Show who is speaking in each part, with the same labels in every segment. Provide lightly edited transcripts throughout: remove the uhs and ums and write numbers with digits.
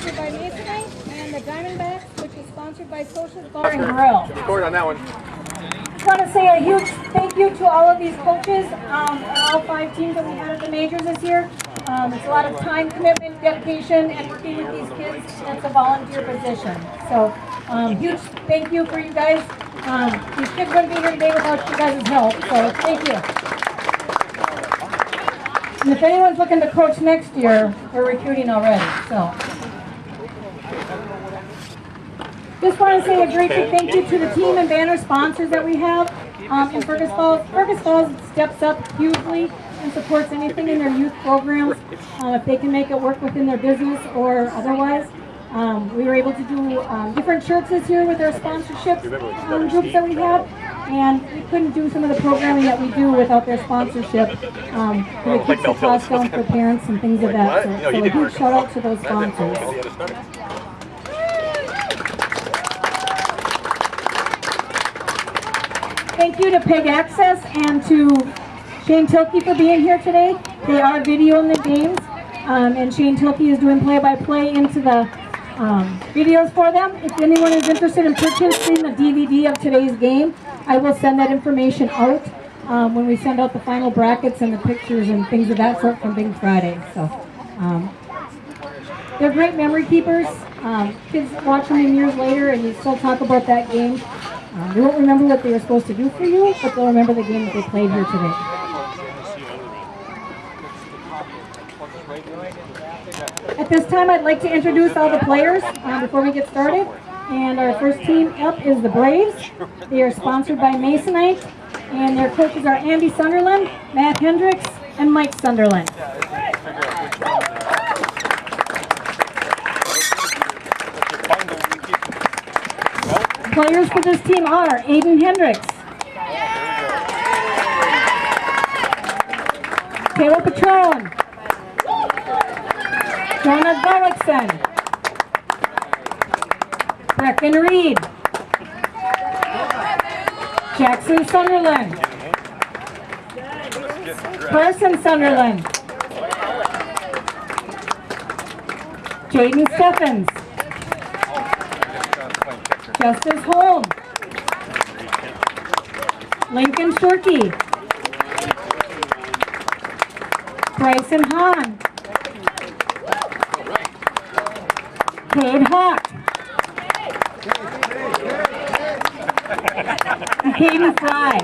Speaker 1: sponsored by Masonite, and the Diamondbacks, which is sponsored by Social Bar and Grill.
Speaker 2: Record on that one.
Speaker 1: I want to say a huge thank you to all of these coaches, all 5 teams that we had at the majors this year. It's a lot of time commitment, dedication, and working with these kids. It's a volunteer position. So huge thank you for you guys. These kids wouldn't be here today without you guys' help, so thank you. And if anyone's looking to coach next year, we're recruiting already. So just want to say a great big thank you to the team and banner sponsors that we have in Fergus Falls. Fergus Falls steps up hugely and supports anything in their youth programs if they can make it work within their business or otherwise. We were able to do different shirts this year with our sponsorship groups that we have, and we couldn't do some of the programming that we do without their sponsorship. It keeps the cost down for parents and things of that sort. So a huge shout out to those sponsors. Thank you to Peg Access and to Shane Tilkey for being here today. They are videoing the games, and Shane Tilkey is doing play-by-play into the videos for them. If anyone is interested in purchasing the DVD of today's game, I will send that information out when we send out the final brackets and the pictures and things of that sort from Big Friday. So they're great memory keepers. Kids watch them in years later and you still talk about that game. They won't remember what they were supposed to do for you, but they'll remember the game that they played here today. At this time, I'd like to introduce all the players before we get started. And our first team up is the Braves. They are sponsored by Masonite, and their coaches are Andy Sunderland, Matt Hendricks, and Mike Sunderland. Players for this team are Aiden Hendricks, Caleb Patron, Jonah Garlickson, Brecken Reed, Jackson Sunderland, Carson Sunderland, Jaden Steffens, Justice Holm, Lincoln Shirkey, Bryson Hahn, Cade Hawk, and Caden Fry.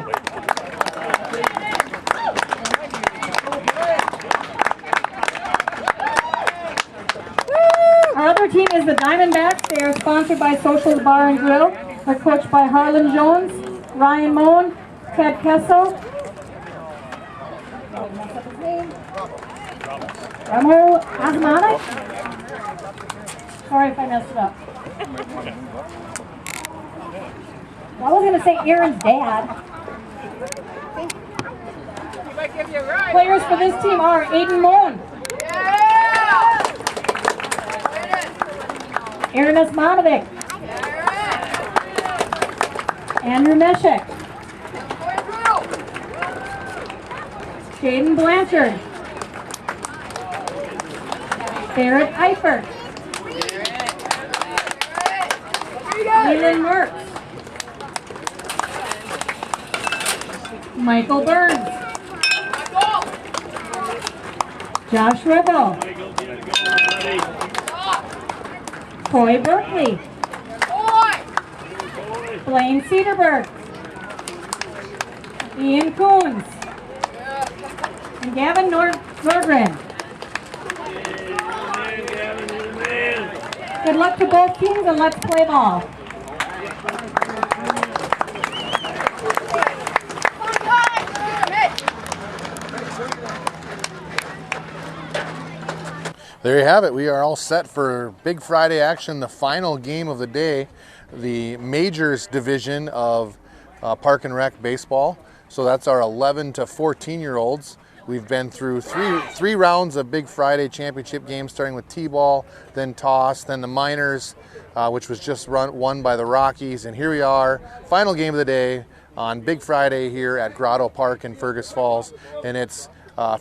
Speaker 1: Our other team is the Diamondbacks. They are sponsored by Social Bar and Grill. They're coached by Harlan Jones, Ryan Moen, Ted Kessel, Ramo Asmani. Sorry if I messed it up. I was going to say Aaron's dad. Players for this team are Aiden Moen, Aaron Asmanovic, Andrew Meshek, Jaden Blanchard, Barrett Eifert, Leland Mertz, Michael Burns, Josh Ribble, Coy Berkeley, Blaine Cedarberg, Ian Coons, and Gavin Nordgren. Good luck to both teams and let's play ball.
Speaker 2: There you have it. We are all set for Big Friday action, the final game of the day, the Majors division of Park and Rec baseball. So that's our 11 to 14-year-olds. We've been through three rounds of Big Friday championship games, starting with T-ball, then toss, then the minors, which was just won by the Rockies. And here we are, final game of the day on Big Friday here at Grotto Park in Fergus Falls. And it's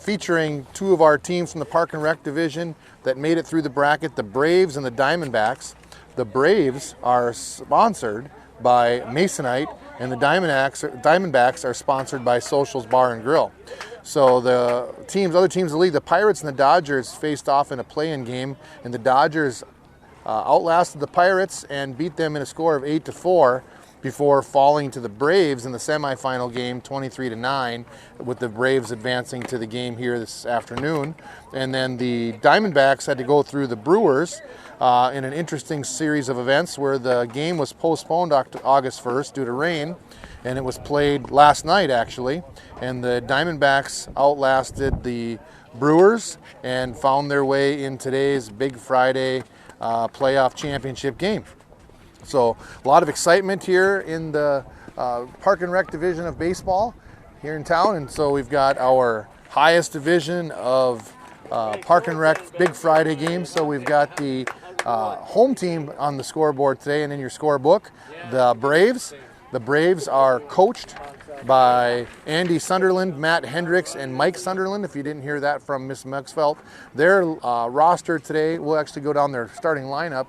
Speaker 2: featuring two of our teams from the Park and Rec division that made it through the bracket, the Braves and the Diamondbacks. The Braves are sponsored by Masonite, and the Diamondbacks are sponsored by Socials Bar and Grill. So the other teams in the league, the Pirates and the Dodgers faced off in a play-in game, and the Dodgers outlasted the Pirates and beat them in a score of 8-4 before falling to the Braves in the semifinal game 23-9, with the Braves advancing to the game here this afternoon. And then the Diamondbacks had to go through the Brewers in an interesting series of events where the game was postponed August 1st due to rain, and it was played last night actually, and the Diamondbacks outlasted the Brewers and found their way in today's Big Friday playoff championship game. So a lot of excitement here in the Park and Rec division of baseball here in town, and so we've got our highest division of Park and Rec Big Friday games. So we've got the home team on the scoreboard today, and in your scorebook, the Braves. The Braves are coached by Andy Sunderland, Matt Hendricks, and Mike Sunderland. If you didn't hear that from Miss Maxfeld, their roster today will actually go down their starting lineup.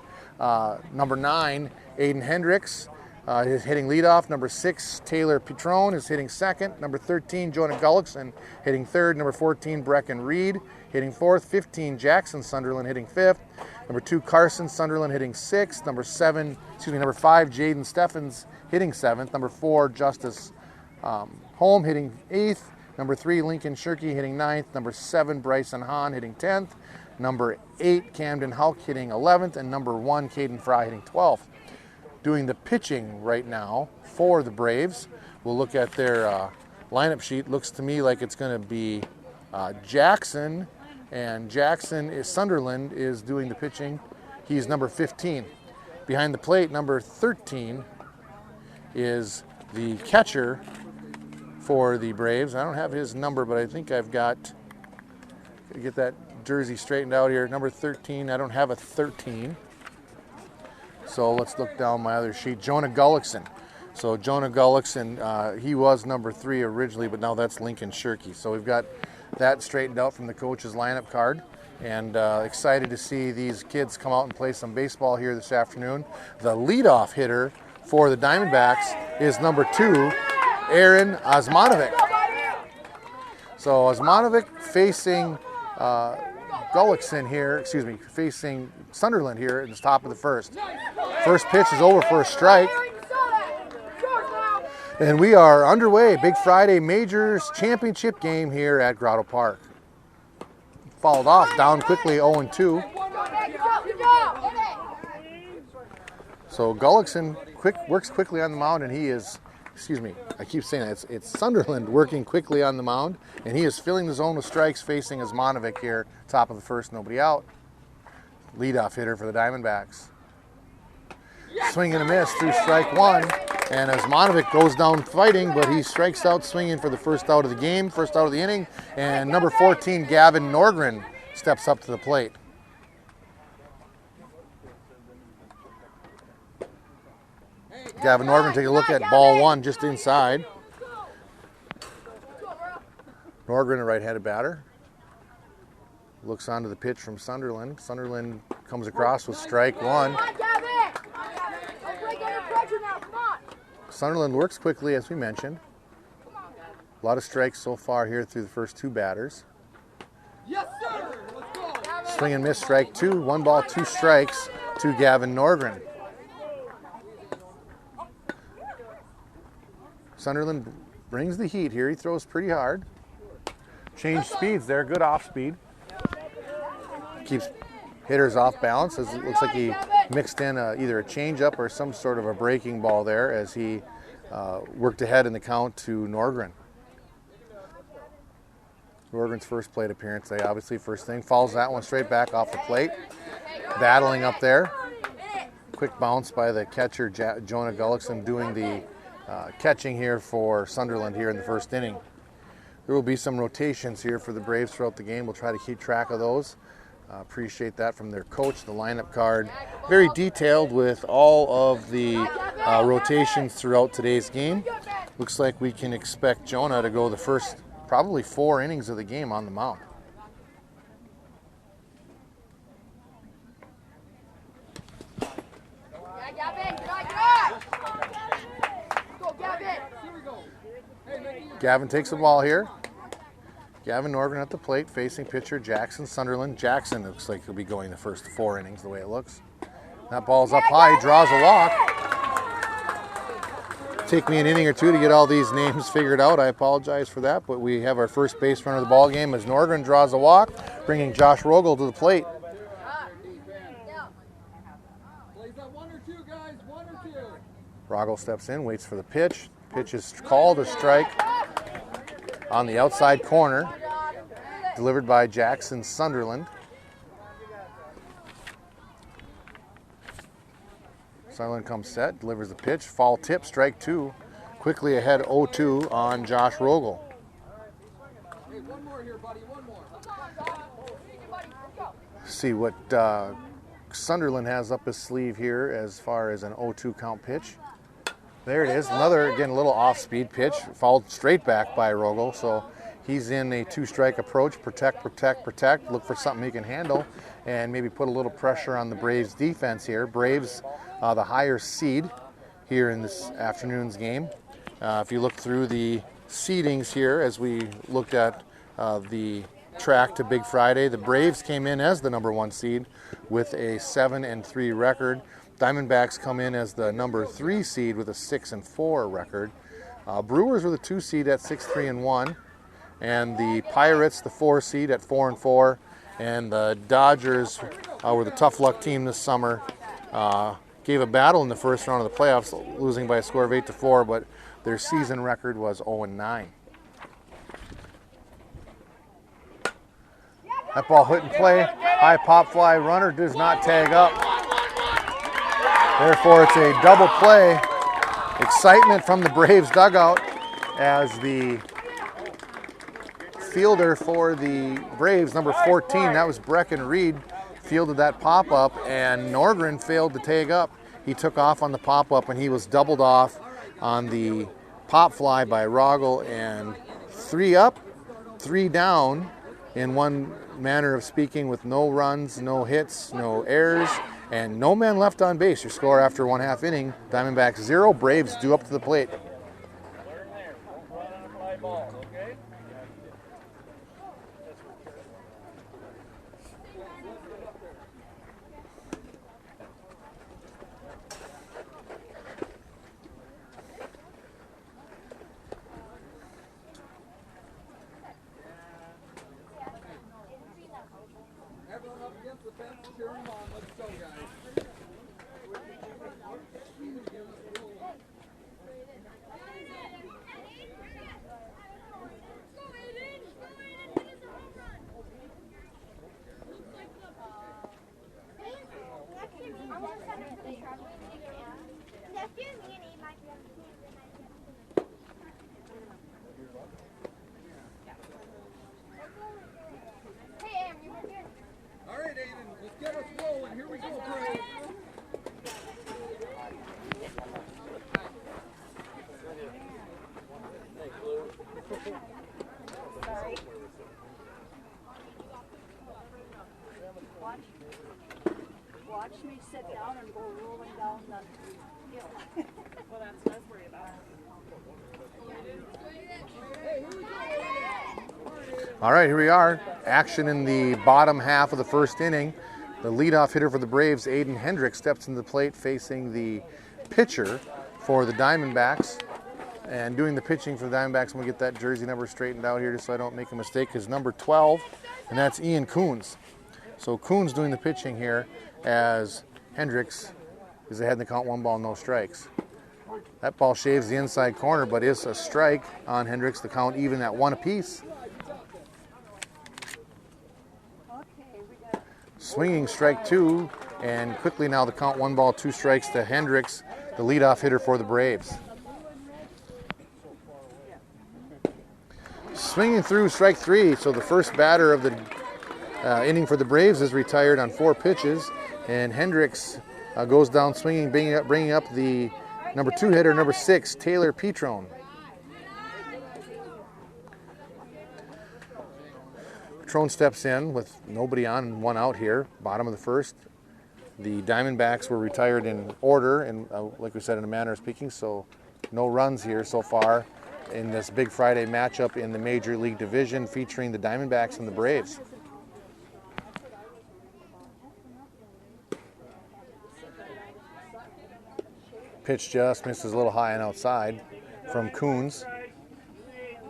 Speaker 2: Number 9, Aiden Hendricks is hitting leadoff. Number 6, Taylor Petrone is hitting second. Number 13, Jonah Gullickson hitting third. Number 14, Brecken Reed hitting fourth. 15, Jackson Sunderland hitting fifth. Number 2, Carson Sunderland hitting sixth. Number 5, Jaden Steffens hitting seventh. Number 4, Justice Holm hitting eighth. Number 3, Lincoln Shirkey hitting ninth. Number 7, Bryson Hahn hitting 10th. Number 8, Camden Hulk hitting 11th, and number 1, Caden Fry hitting 12th. Doing the pitching right now for the Braves. We'll look at their lineup sheet. Looks to me like it's going to be Jackson, and Sunderland is doing the pitching. He's number 15. Behind the plate, number 13 is the catcher for the Braves. I don't have his number, but I think I've got to get that jersey straightened out here. Number 13, I don't have a 13. So let's look down my other sheet. Jonah Gullickson. So Jonah Gullickson, he was number 3 originally, but now that's Lincoln Shirkey. So we've got that straightened out from the coach's lineup card. And excited to see these kids come out and play some baseball here this afternoon. The leadoff hitter for the Diamondbacks is number 2, Aaron Osmanovic. So Osmanovic facing facing Sunderland here at the top of the first. First pitch is over for a strike. And we are underway. Big Friday Majors Championship game here at Grotto Park. Fouled off, down quickly, 0-2. So Gullickson works quickly on the mound, and he is, I keep saying that, it's Sunderland working quickly on the mound, and he is filling the zone with strikes facing Osmanovic here, top of the first, nobody out. Leadoff hitter for the Diamondbacks. Swing and a miss through strike 1, and Osmanovic goes down fighting, but he strikes out swinging for the first out of the game, first out of the inning, and number 14, Gavin Norgren, steps up to the plate. Gavin Norgren take a look at ball 1 just inside. Norgren, a right-handed batter. Looks onto the pitch from Sunderland. Sunderland comes across with strike 1. Sunderland works quickly, as we mentioned. A lot of strikes so far here through the first 2 batters. Swing and miss, strike 2. 1 ball, 2 strikes to Gavin Norgren. Sunderland brings the heat here. He throws pretty hard. Change speeds there, good off speed. Keeps hitters off balance, as it looks like he mixed in either a changeup or some sort of a breaking ball there as he worked ahead in the count to Norgren. Norgren's first plate appearance today, obviously first thing. Fouls that one straight back off the plate. Battling up there. Quick bounce by the catcher, Jonah Gullickson, doing the catching here for Sunderland here in the first inning. There will be some rotations here for the Braves throughout the game. We'll try to keep track of those. Appreciate that from their coach, the lineup card. Very detailed with all of the rotations throughout today's game. Looks like we can expect Jonah to go the first probably 4 innings of the game on the mound. Gavin takes the ball here. Gavin Norgren at the plate, facing pitcher Jackson Sunderland. Jackson looks like he'll be going the first 4 innings the way it looks. That ball's up high, he draws a walk. Take me an inning or two to get all these names figured out. I apologize for that, but we have our first base runner of the ball game as Norgren draws a walk, bringing Josh Rogel to the plate. Rogel steps in, waits for the pitch. Pitch is called a strike on the outside corner, delivered by Jackson Sunderland. Sunderland comes set, delivers the pitch, foul tip, strike 2. Quickly ahead 0-2 on Josh Rogel.
Speaker 3: Hey, one more here, buddy, one more.
Speaker 2: See what Sunderland has up his sleeve here as far as an 0-2 count pitch. There it is, another, again, a little off-speed pitch, fouled straight back by Rogel, so he's in a 2-strike approach, protect, protect, protect, look for something he can handle, and maybe put a little pressure on the Braves defense here. Braves, the higher seed here in this afternoon's game. If you look through the seedings here, as we looked at the track to Big Friday, the Braves came in as the number 1 seed with a 7-3 record. Diamondbacks come in as the number 3 seed with a 6-4 record. Brewers were the 2 seed at 6-3-1, and the Pirates the 4 seed at 4-4, and the Dodgers were the tough luck team this summer. Gave a battle in the first round of the playoffs, losing by a score of 8-4, but their season record was 0-9. That ball hit and play, high pop fly, runner does not tag up. Therefore, it's a double play. Excitement from the Braves dugout as the fielder for the Braves, number 14, that was Brecken Reed, fielded that pop-up, and Norgren failed to tag up. He took off on the pop-up, and he was doubled off on the pop fly by Rogel, and 3 up, 3 down in one manner of speaking, with no runs, no hits, no errors, and no man left on base. Your score after 1/2 inning, Diamondbacks 0, Braves due up to the plate.
Speaker 3: Everyone up against the fence, cheer them on. Let's go, guys. All right, Aiden, let's get us rolling. Here we go, Braves.
Speaker 4: Watch me sit down and go rolling down the hill.
Speaker 5: Well, that's what I was worried about.
Speaker 2: All right, here we are. Action in the bottom half of the first inning. The leadoff hitter for the Braves, Aiden Hendricks, steps into the plate facing the pitcher for the Diamondbacks. And doing the pitching for the Diamondbacks, I'm going to get that jersey number straightened out here just so I don't make a mistake, is number 12, and that's Ian Coons. So Coons doing the pitching here as Hendricks is ahead in the count, 1 ball, no strikes. That ball shaves the inside corner, but is a strike on Hendricks. The count even at 1 apiece. Swinging strike 2, and quickly now the count 1 ball, 2 strikes to Hendricks, the leadoff hitter for the Braves. Swinging through strike 3, so the first batter of the inning for the Braves is retired on 4 pitches, and Hendricks goes down swinging, bringing up the number 2 hitter, number 6, Taylor Petrone. Trone steps in with nobody on and one out here, bottom of the first. The Diamondbacks were retired in order, and like we said, in a manner of speaking, so no runs here so far in this Big Friday matchup in the Major League Division featuring the Diamondbacks and the Braves. Pitch just misses a little high and outside from Coons.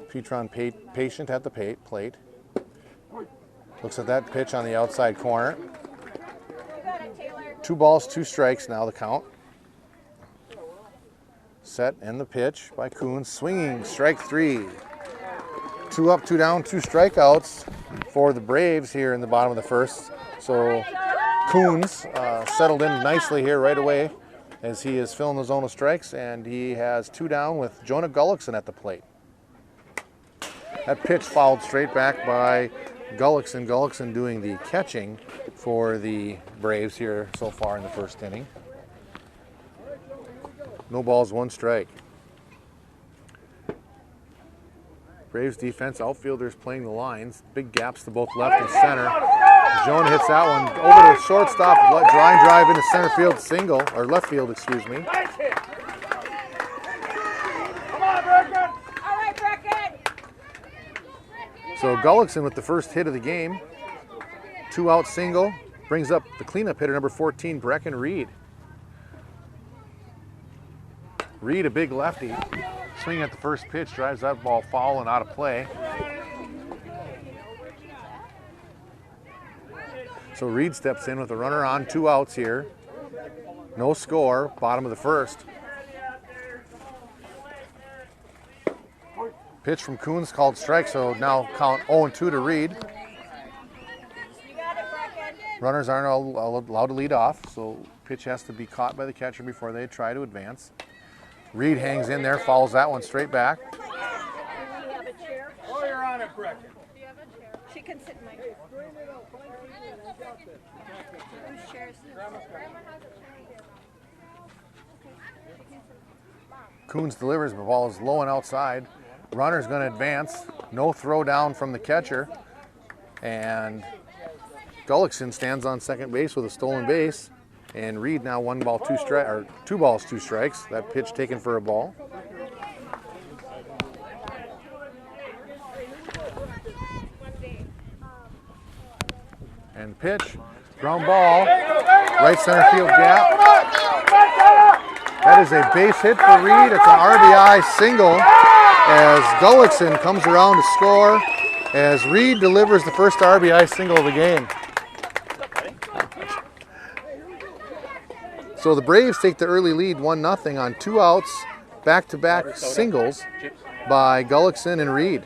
Speaker 2: Petron patient at the plate. Looks at that pitch on the outside corner. 2 balls, 2 strikes now the count. Set and the pitch by Coons. Swinging, strike 3. 2 up, 2 down, 2 strikeouts for the Braves here in the bottom of the first. So Coons settled in nicely here right away as he is filling the zone of strikes, and he has 2 down with Jonah Gullickson at the plate. That pitch fouled straight back by Gullickson. Gullickson doing the catching for the Braves here so far in the first inning. No balls, 1 strike. Braves defense, outfielders playing the lines. Big gaps to both left and center. Jonah hits that one over to shortstop. Line drive into center field single, or left field, excuse me. So Gullickson with the first hit of the game. 2-out single. Brings up the cleanup hitter, number 14, Brecken Reed. Reed, a big lefty. Swinging at the first pitch, drives that ball foul and out of play. So Reed steps in with a runner on, 2 outs here. No score, bottom of the first. Pitch from Coons called strike, so now count 0-2 to Reed. Runners aren't allowed to lead off, so pitch has to be caught by the catcher before they try to advance. Reed hangs in there, follows that one straight back.
Speaker 3: Oh, you're on it, Brecken.
Speaker 4: She can sit in my chair. Whose chair is this?
Speaker 2: Coons delivers, but the ball is low and outside. Runner's going to advance. No throw down from the catcher. And Gullickson stands on second base with a stolen base. And Reed now 1 ball, 2 strikes, or 2 balls, 2 strikes. That pitch taken for a ball. And pitch, ground ball, right center field gap. That is a base hit for Reed. It's an RBI single as Gullickson comes around to score as Reed delivers the first RBI single of the game. So the Braves take the early lead 1-0 on 2 outs, back-to-back singles by Gullickson and Reed.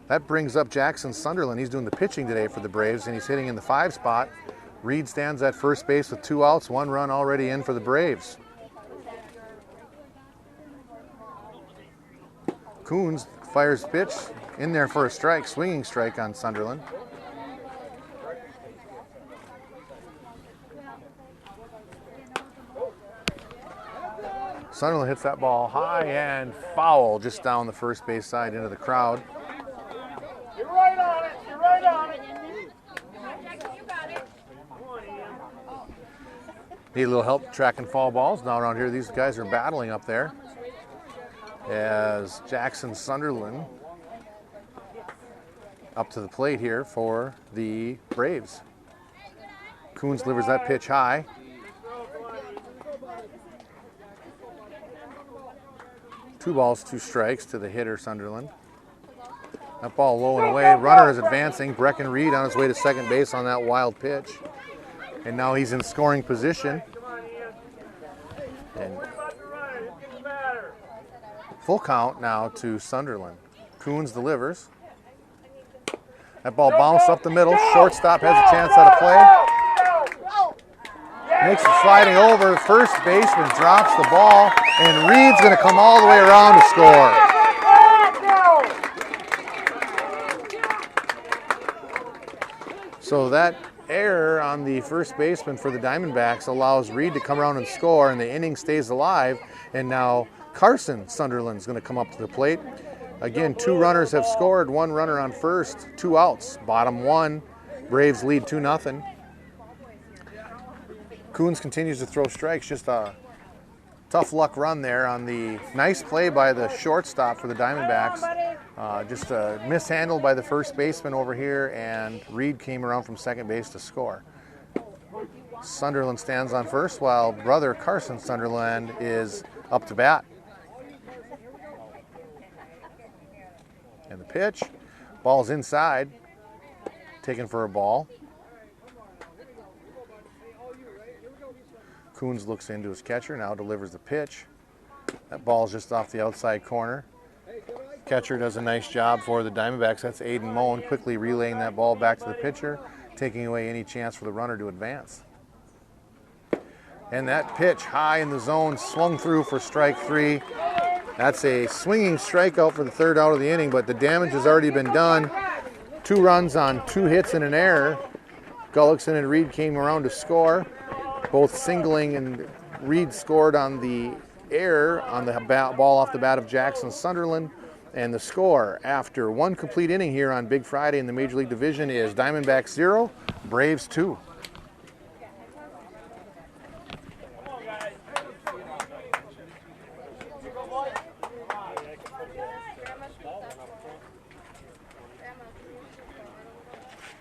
Speaker 2: That brings up Jackson Sunderland. He's doing the pitching today for the Braves, and he's hitting in the 5 spot. Reed stands at first base with 2 outs, 1 run already in for the Braves. Coons fires pitch in there for a strike, swinging strike on Sunderland. Sunderland hits that ball high and foul just down the first base side into the crowd.
Speaker 3: You're right on it. You're right on it.
Speaker 2: Need a little help tracking foul balls down around here. These guys are battling up there as Jackson Sunderland up to the plate here for the Braves. Coons delivers that pitch high. Two balls, 2 strikes to the hitter, Sunderland. That ball low and away. Runner is advancing. Brecken Reed on his way to second base on that wild pitch. And now he's in scoring position. And full count now to Sunderland. Coons delivers. That ball bounced up the middle. Shortstop has a chance at a play. Makes it sliding over. First baseman drops the ball, and Reed's going to come all the way around to score. So that error on the first baseman for the Diamondbacks allows Reed to come around and score, and the inning stays alive. And now Carson Sunderland's going to come up to the plate. Again, 2 runners have scored, 1 runner on first, 2 outs. Bottom 1, Braves lead 2-0. Coons continues to throw strikes, just a tough luck run there on the nice play by the shortstop for the Diamondbacks. Just mishandled by the first baseman over here, and Reed came around from second base to score. Sunderland stands on first while brother Carson Sunderland is up to bat. And the pitch, ball's inside, taken for a ball. Coons looks into his catcher, now delivers the pitch. That ball's just off the outside corner. Catcher does a nice job for the Diamondbacks. That's Aiden Moen quickly relaying that ball back to the pitcher, taking away any chance for the runner to advance. And that pitch high in the zone, swung through for strike 3. That's a swinging strikeout for the 3rd out of the inning, but the damage has already been done. 2 runs on 2 hits and an error. Gullickson and Reed came around to score, both singling, and Reed scored on the error on the ball off the bat of Jackson Sunderland. And the score after 1 complete inning here on Big Friday in the Major League Division is Diamondbacks 0, Braves 2.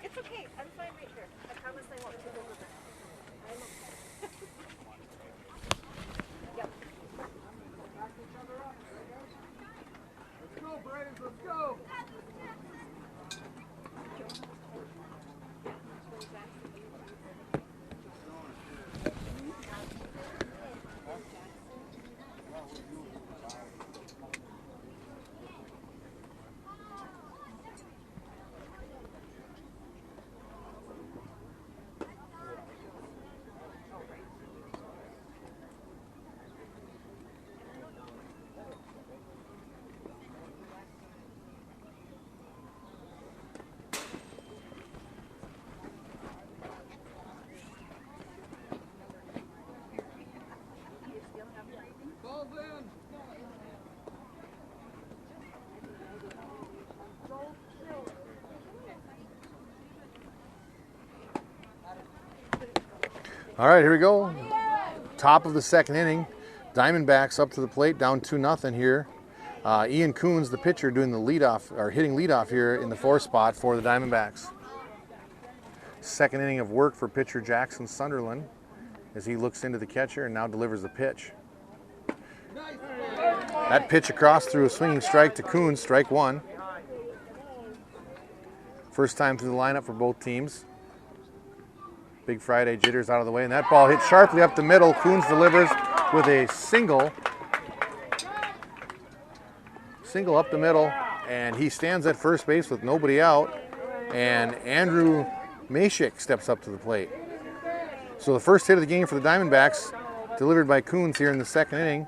Speaker 5: It's okay. I'm fine right here. I promise I won't take over.
Speaker 3: Let's go, Braves, let's go. Ball's in.
Speaker 2: All right, here we go. Top of the 2nd inning. Diamondbacks up to the plate, down 2-0 here. Ian Coons, the pitcher, doing the leadoff, or hitting leadoff here in the 4th spot for the Diamondbacks. 2nd inning of work for pitcher Jackson Sunderland as he looks into the catcher and now delivers the pitch. That pitch across through a swinging strike to Coons, strike 1. First time through the lineup for both teams. Big Friday jitters out of the way, and that ball hit sharply up the middle. Coons delivers with a single up the middle, and he stands at first base with nobody out, and Andrew Mashik steps up to the plate. So the first hit of the game for the Diamondbacks delivered by Coons here in the 2nd inning,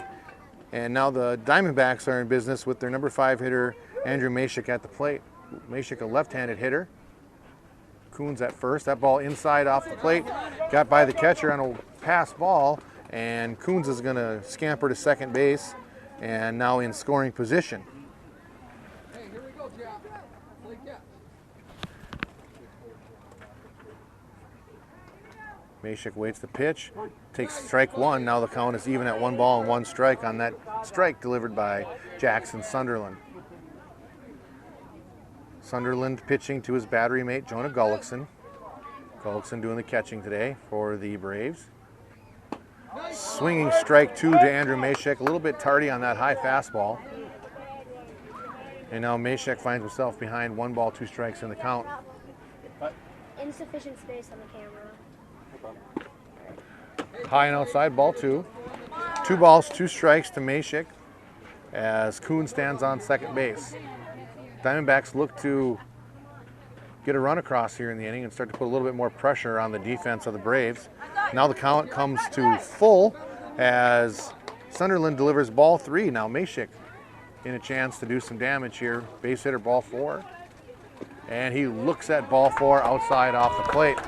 Speaker 2: and now the Diamondbacks are in business with their number 5 hitter, Andrew Mashik, at the plate. Mashik, a left-handed hitter. Coons at first. That ball inside off the plate, got by the catcher on a pass ball, and Coons is going to scamper to second base and now in scoring position.
Speaker 3: Hey, here we go, Jack. Play catch.
Speaker 2: Mashik waits the pitch, takes strike 1. Now the count is even at 1 ball and 1 strike on that strike delivered by Jackson Sunderland. Sunderland pitching to his battery mate, Jonah Gullickson. Gullickson doing the catching today for the Braves. Swinging strike 2 to Andrew Mashik, a little bit tardy on that high fastball. And now Mashik finds himself behind 1 ball, 2 strikes in the count.
Speaker 4: Insufficient space on the camera.
Speaker 2: High and outside, ball 2. 2 balls, 2 strikes to Mashik as Coons stands on second base. Diamondbacks look to get a run across here in the inning and start to put a little bit more pressure on the defense of the Braves. Now the count comes to full as Sunderland delivers ball 3. Now Mashik in a chance to do some damage here. Base hitter, ball 4. And he looks at ball 4 outside off the plate.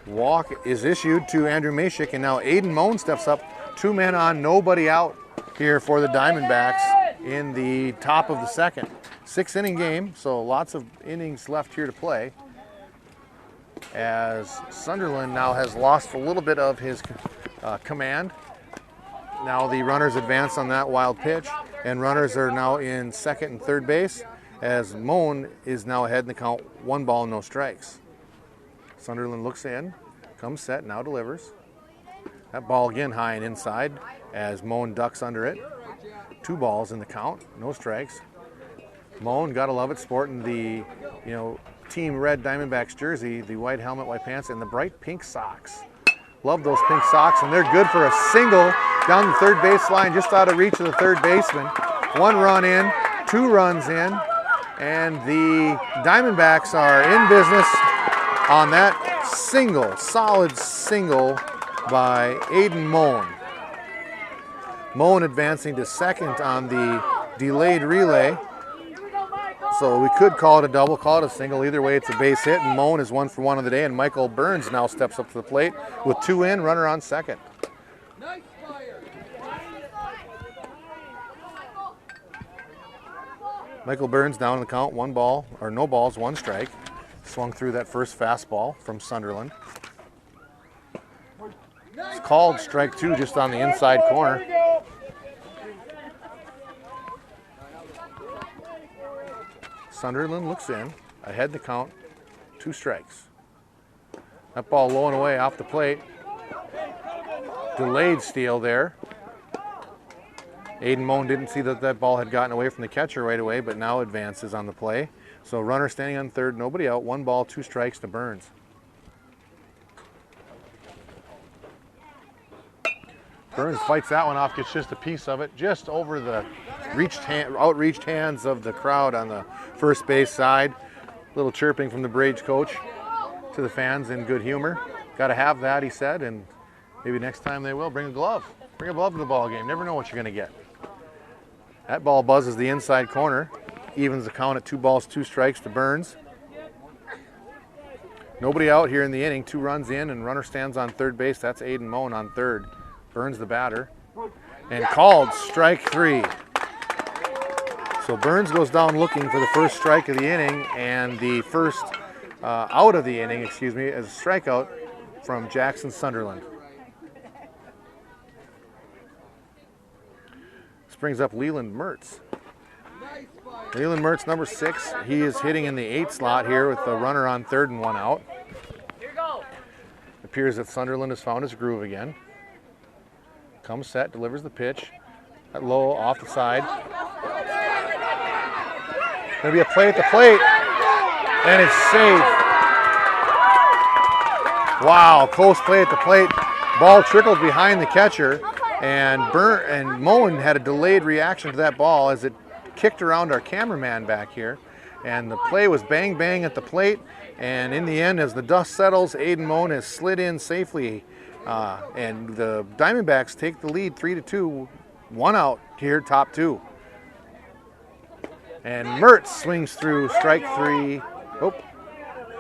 Speaker 2: Walk is issued to Andrew Mashik, and now Aiden Moen steps up. 2 men on, nobody out here for the Diamondbacks in the top of the second. 6-inning game, so lots of innings left here to play, as Sunderland now has lost a little bit of his command. Now the runners advance on that wild pitch, and runners are now in second and third base, as Moan is now ahead in the count, 1 ball, no strikes. Sunderland looks in, comes set, now delivers. That ball again high and inside, as Moan ducks under it. 2 balls in the count, no strikes. Moan, gotta love it, sporting the team red Diamondbacks jersey, the white helmet, white pants, and the bright pink socks. Love those pink socks, and they're good for a single down the third baseline, just out of reach of the third baseman. 1 run in, 2 runs in, and the Diamondbacks are in business on that single, solid single by Aiden Moan. Moan advancing to second on the delayed relay. So we could call it a double, call it a single. Either way, it's a base hit, and Moan is 1 for 1 of the day, and Michael Burns now steps up to the plate with 2 in, runner on second.
Speaker 3: Nice fire.
Speaker 2: Michael Burns down in the count, 1 ball, or no balls, 1 strike. Swung through that first fastball from Sunderland. It's called strike 2 just on the inside corner. Sunderland looks in, ahead in the count, 2 strikes. That ball low and away off the plate. Delayed steal there. Aiden Moan didn't see that ball had gotten away from the catcher right away, but now advances on the play. So runner standing on third, nobody out, 1 ball, 2 strikes to Burns. Burns fights that one off, gets just a piece of it, just over the outreached hands of the crowd on the first base side. Little chirping from the Braves coach to the fans in good humor. Got to have that, he said, and maybe next time they will. Bring a glove. Bring a glove to the ball game. Never know what you're going to get. That ball buzzes the inside corner. Evens the count at 2 balls, 2 strikes to Burns. Nobody out here in the inning. 2 runs in, and runner stands on third base. That's Aiden Moan on third. Burns the batter. And called strike 3. So Burns goes down looking for the first strike of the inning, and the first out of the inning, as a strikeout from Jackson Sunderland. This brings up Leland Mertz. Leland Mertz, number 6. He is hitting in the 8 slot here with a runner on third and 1 out. Appears that Sunderland has found his groove again. Comes set, delivers the pitch. That low off the side. Going to be a play at the plate, and it's safe. Wow, close play at the plate. Ball trickled behind the catcher, and Moen had a delayed reaction to that ball as it kicked around our cameraman back here. And the play was bang bang at the plate, and in the end, as the dust settles, Aiden Moen has slid in safely, and the Diamondbacks take the lead 3-2, 1 out here, top 2. And Mertz swings through strike 3. Oh,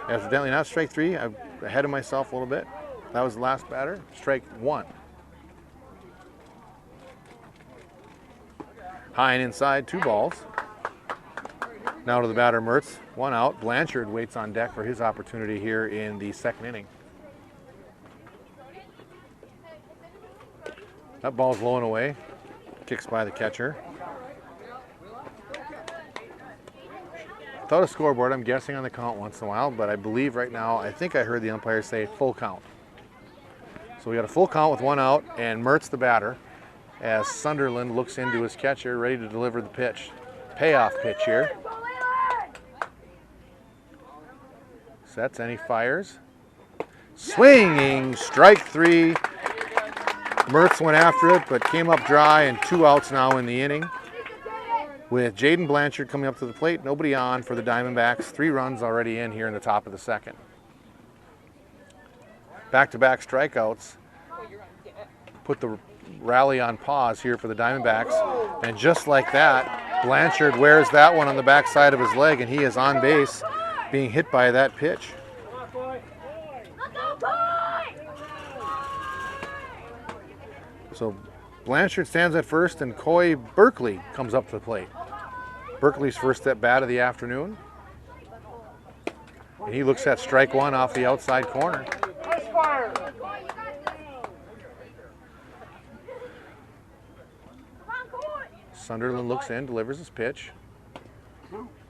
Speaker 2: evidently not strike 3. I'm ahead of myself a little bit. That was the last batter. Strike 1. High and inside, 2 balls. Now to the batter, Mertz. 1 out. Blanchard waits on deck for his opportunity here in the second inning. That ball's low and away. Kicks by the catcher. Without a scoreboard, I'm guessing on the count once in a while, but I believe right now, I think I heard the umpire say full count. So we got a full count with 1 out, and Mertz the batter, as Sunderland looks into his catcher, ready to deliver the pitch. Payoff pitch here. Sets, and he fires. Swinging, strike 3. Mertz went after it, but came up dry, and 2 outs now in the inning. With Jaden Blanchard coming up to the plate, nobody on for the Diamondbacks. 3 runs already in here in the top of the second. Back-to-back strikeouts put the rally on pause here for the Diamondbacks. And just like that, Blanchard wears that one on the backside of his leg, and he is on base being hit by that pitch. So Blanchard stands at first, and Coy Berkeley comes up to the plate. Berkeley's first at bat of the afternoon. And he looks at strike one off the outside corner. Sunderland looks in, delivers his pitch.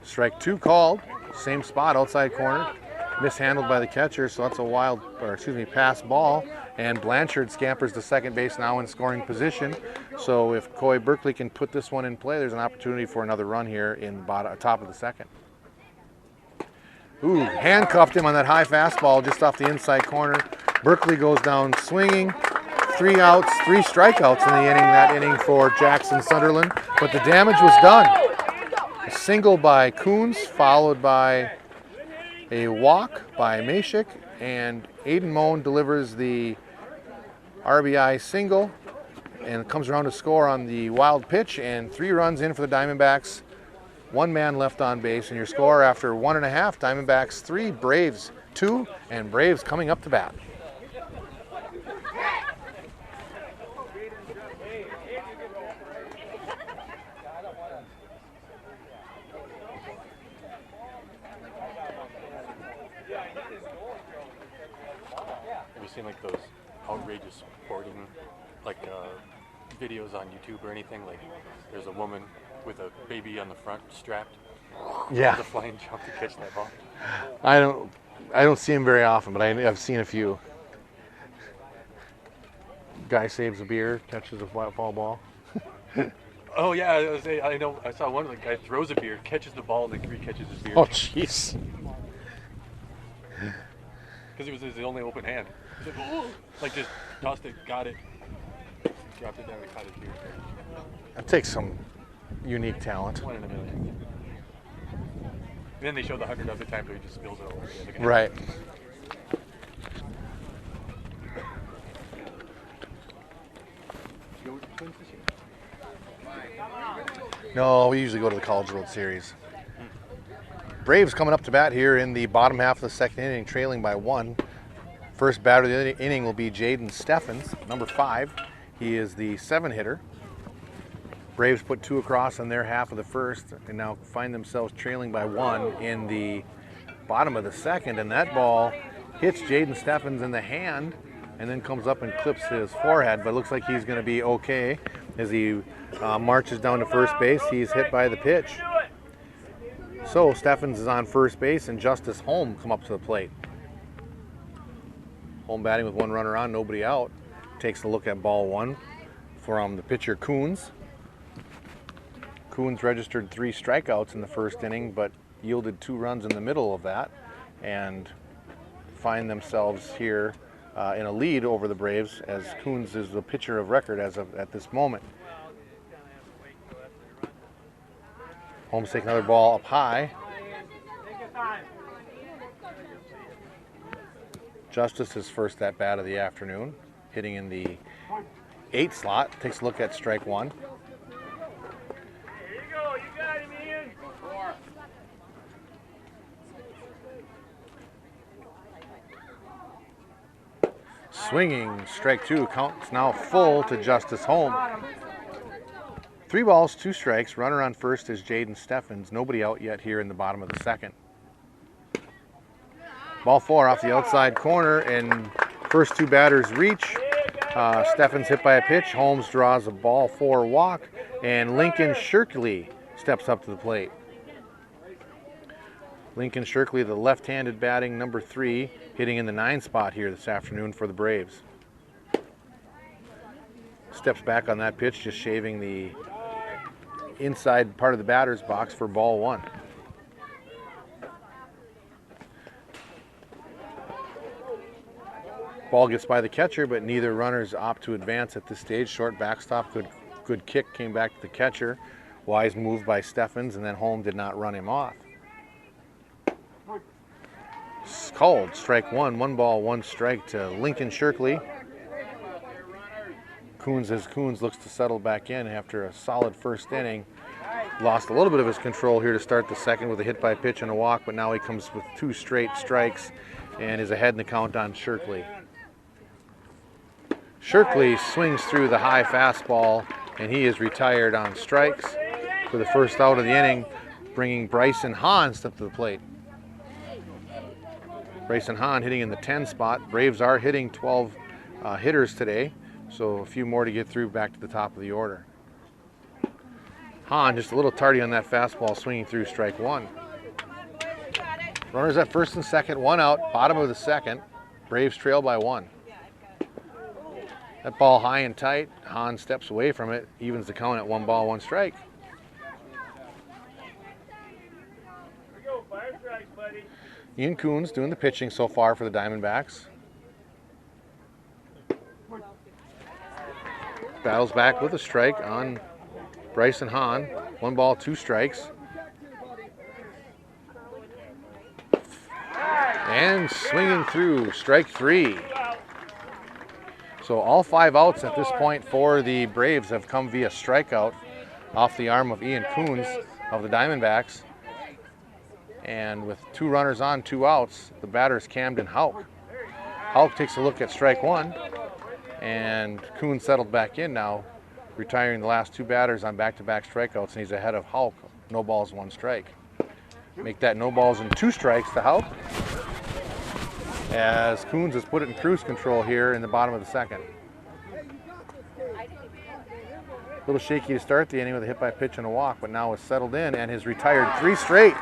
Speaker 2: Strike two called, same spot, outside corner. Mishandled by the catcher, so that's a pass ball. And Blanchard scampers to second base now in scoring position. So if Coy Berkeley can put this one in play, there's an opportunity for another run here in top of the second. Ooh, handcuffed him on that high fastball just off the inside corner. Berkeley goes down swinging. 3 outs, 3 strikeouts in the inning, that inning for Jackson Sunderland. But the damage was done. A single by Coons, followed by a walk by Mashik, and Aiden Moan delivers the RBI single and comes around to score on the wild pitch, and 3 runs in for the Diamondbacks. 1 man left on base, and your score after 1.5, Diamondbacks 3, Braves 2, and Braves coming up to bat.
Speaker 6: Have you seen like those outrageous sporting videos on YouTube or anything? Like there's a woman with a baby on the front strapped.
Speaker 2: Yeah.
Speaker 6: The flying jump to catch that ball.
Speaker 2: I don't see him very often, but I've seen a few. Guy saves a beer, catches a foul ball.
Speaker 6: Oh yeah, I know. I saw one. The guy throws a beer, catches the ball, and then recatches his beer.
Speaker 2: Oh jeez.
Speaker 6: Because it was his only open hand. He's like, oh! Like just tossed it, got it, dropped it down, and caught his beer.
Speaker 2: That takes some unique talent.
Speaker 6: 1 in a million. And then they show the 100 other times where he just spills it all over again.
Speaker 2: Right. No, we usually go to the College World Series. Braves coming up to bat here in the bottom half of the second inning, trailing by 1. First batter of the inning will be Jaden Steffens, number 5. He is the 7-hitter. Braves put 2 across on their half of the first and now find themselves trailing by 1 in the bottom of the second, and that ball hits Jaden Steffens in the hand and then comes up and clips his forehead, but it looks like he's going to be okay as he marches down to first base. He's hit by the pitch. So Steffens is on first base, and Justice Holm come up to the plate. Holm batting with 1 runner on, nobody out. Takes a look at ball 1 from the pitcher Coons. Coons registered 3 strikeouts in the first inning, but yielded 2 runs in the middle of that, and find themselves here in a lead over the Braves, as Coons is the pitcher of record as of at this moment. Holmes take another ball up high. Justice is first at bat of the afternoon, hitting in the 8 slot. Takes a look at strike 1. Swinging, strike 2, counts now full to Justice Holm. 3 balls, 2 strikes. Runner on first is Jaden Steffens. Nobody out yet here in the bottom of the second. Ball 4 off the outside corner, and first 2 batters reach. Steffens hit by a pitch. Holmes draws a ball 4 walk, and Lincoln Shirkley steps up to the plate. Lincoln Shirkley, the left-handed batting number 3, hitting in the 9 spot here this afternoon for the Braves. Steps back on that pitch, just shaving the inside part of the batter's box for ball 1. Ball gets by the catcher, but neither runners opt to advance at this stage. Short backstop, good kick came back to the catcher. Wise move by Steffens, and then Holm did not run him off. Called strike 1, 1 ball, 1 strike to Lincoln Shirkley. Coons looks to settle back in after a solid first inning. Lost a little bit of his control here to start the second with a hit by pitch and a walk, but now he comes with 2 straight strikes and is ahead in the count on Shirkley. Shirkley swings through the high fastball, and he is retired on strikes for the first out of the inning, bringing Bryson Hahn up to the plate. Bryson Hahn hitting in the 10 spot. Braves are hitting 12 hitters today, so a few more to get through back to the top of the order. Hahn just a little tardy on that fastball, swinging through strike one. Runners at first and second, one out, bottom of the second. Braves trail by one. That ball high and tight. Hahn steps away from it, evens the count at 1 ball, 1 strike. Ian Coons doing the pitching so far for the Diamondbacks. Battles back with a strike on Bryson Hahn. 1 ball, 2 strikes. And swinging through, strike 3. So all 5 outs at this point for the Braves have come via strikeout off the arm of Ian Coons of the Diamondbacks. And with 2 runners on, 2 outs, the batter is Camden Houck. Houck takes a look at strike 1, and Coons settled back in now, retiring the last 2 batters on back-to-back strikeouts, and he's ahead of Houck. No balls, 1 strike. Make that no balls and 2 strikes to Houck, as Coons has put it in cruise control here in the bottom of the second. A little shaky to start the inning with a hit by pitch and a walk, but now is settled in and has retired 3 straight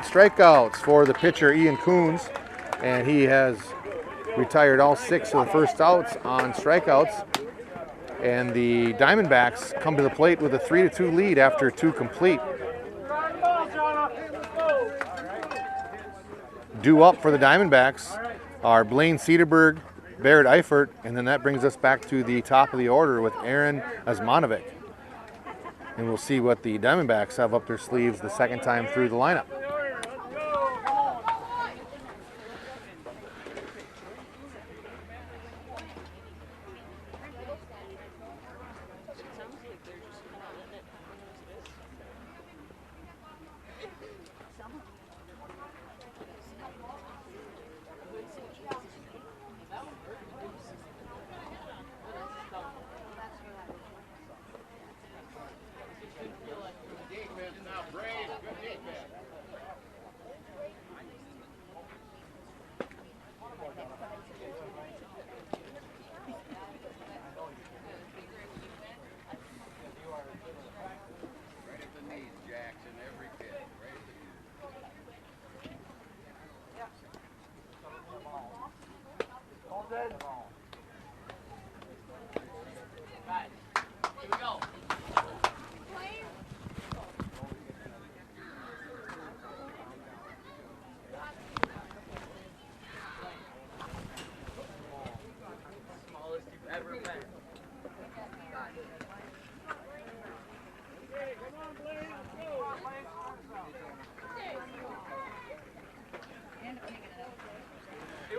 Speaker 2: strikeouts for the pitcher Ian Coons, and he has retired all 6 of the first outs on strikeouts. And the Diamondbacks come to the plate with a 3-2 lead after 2 complete. Due up for the Diamondbacks are Blaine Cederberg, Barrett Eifert, and then that brings us back to the top of the order with Aaron Asmanovic. And we'll see what the Diamondbacks have up their sleeves the second time through the lineup.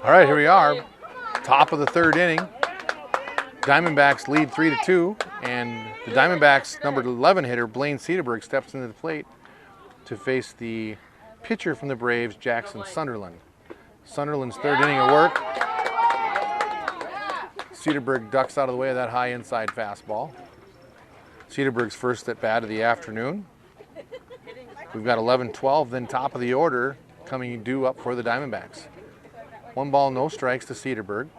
Speaker 2: All right, here we are, top of the 3rd inning. Diamondbacks lead 3-2, and the Diamondbacks' number 11 hitter, Blaine Cederberg, steps into the plate to face the pitcher from the Braves, Jackson Sunderland. Sunderland's 3rd inning of work. Cederberg ducks out of the way of that high inside fastball. Cederberg's first at bat of the afternoon. We've got 11-12, then top of the order coming due up for the Diamondbacks. 1 ball, no strikes to Cederberg.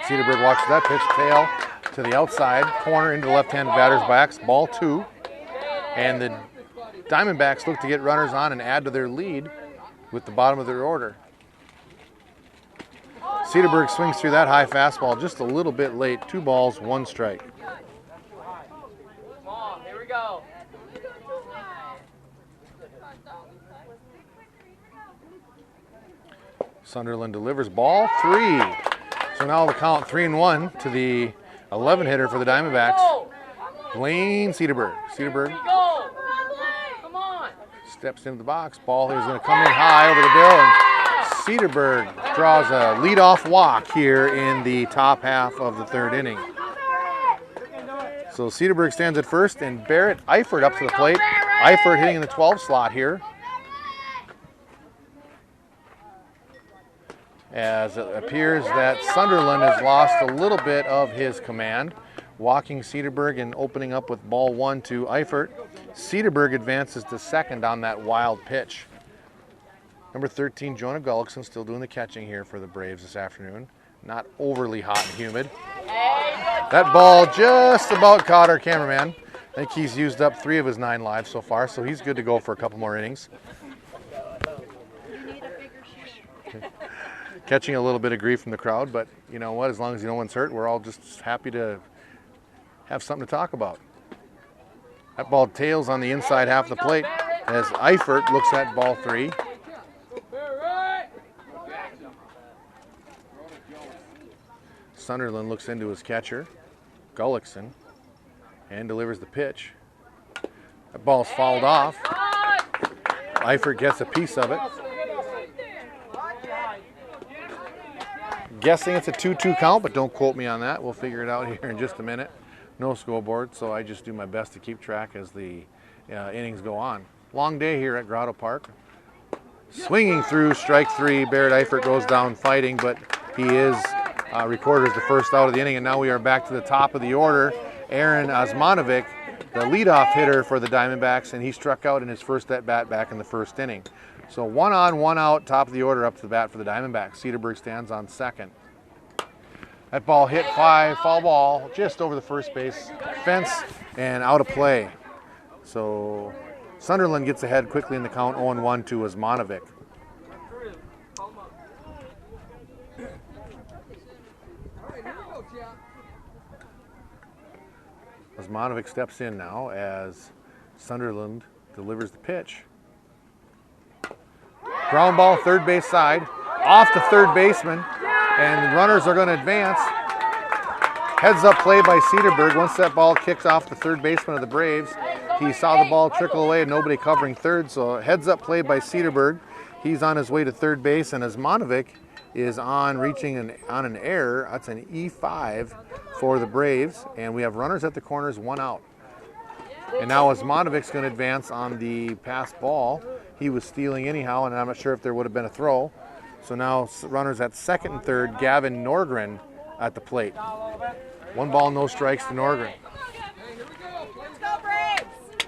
Speaker 2: Cederberg watches that pitch, tail to the outside, corner into the left-handed batter's box, ball 2. And the Diamondbacks look to get runners on and add to their lead with the bottom of their order. Cederberg swings through that high fastball just a little bit late. 2 balls, 1 strike.
Speaker 7: Come on, here we go.
Speaker 2: Sunderland delivers ball 3. So now the count 3-1 to the 11 hitter for the Diamondbacks, Blaine Cederberg. Cederberg
Speaker 7: Come on.
Speaker 2: steps into the box. Ball here is going to come in high over the bill, and Cederberg draws a leadoff walk here in the top half of the 3rd inning. So Cederberg stands at first, and Barrett Eifert up to the plate. Eifert hitting in the 12 slot here. as it appears that Sunderland has lost a little bit of his command. Walking Cedarburg and opening up with ball 1 to Eifert. Cedarburg advances to second on that wild pitch. Number 13, Jonah Gullickson, still doing the catching here for the Braves this afternoon. Not overly hot and humid. That ball just about caught our cameraman. I think he's used up 3 of his 9 lives so far, so he's good to go for a couple more innings. Catching a little bit of grief from the crowd, but you know what? As long as no one's hurt, we're all just happy to have something to talk about. That ball tails on the inside half of the plate as Eifert looks at ball 3. Sunderland looks into his catcher, Gullickson, and delivers the pitch. That ball's fouled off. Eifert gets a piece of it. Guessing it's a 2-2 count, but don't quote me on that. We'll figure it out here in just a minute. No scoreboard, so I just do my best to keep track as the innings go on. Long day here at Grotto Park. Swinging through strike 3, Barrett Eifert goes down fighting, but he is recorded as the first out of the inning, and now we are back to the top of the order. Aaron Osmanovic, the leadoff hitter for the Diamondbacks, and he struck out in his first at-bat back in the first inning. So 1 on, 1 out, top of the order up to the bat for the Diamondbacks. Cedarburg stands on second. That ball hit high, foul ball, just over the first base fence and out of play. So Sunderland gets ahead quickly in the count, 0-1 to Osmanovic. Osmanovic steps in now as Sunderland delivers the pitch. Ground ball, third base side, off to third baseman, and runners are going to advance. Heads up play by Cedarburg. Once that ball kicks off the third baseman of the Braves, he saw the ball trickle away and nobody covering third, so heads up play by Cedarburg. He's on his way to third base, and Osmanovic is on reaching on an error. That's an E5 for the Braves, and we have runners at the corners, 1 out. And now Osmanovic's going to advance on the pass ball. He was stealing anyhow, and I'm not sure if there would have been a throw. So now runners at second and third, Gavin Norgren at the plate. 1 ball, no strikes to Norgren.
Speaker 5: Let's go, Braves!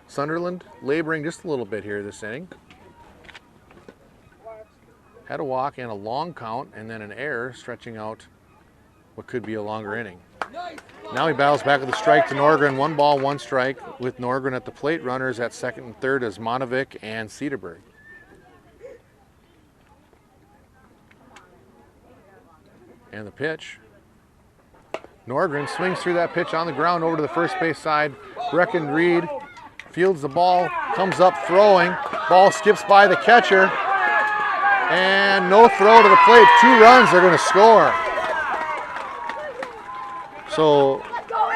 Speaker 2: Sunderland laboring just a little bit here this inning. Had a walk and a long count, and then an error stretching out what could be a longer inning. Now he battles back with a strike to Norgren. 1 ball, 1 strike with Norgren at the plate. Runners at second and third as Osmanovic and Cedarburg. And the pitch. Norgren swings through that pitch on the ground over to the first base side. Brecken Reed fields the ball, comes up throwing. Ball skips by the catcher. And no throw to the plate. 2 runs, they're going to score. So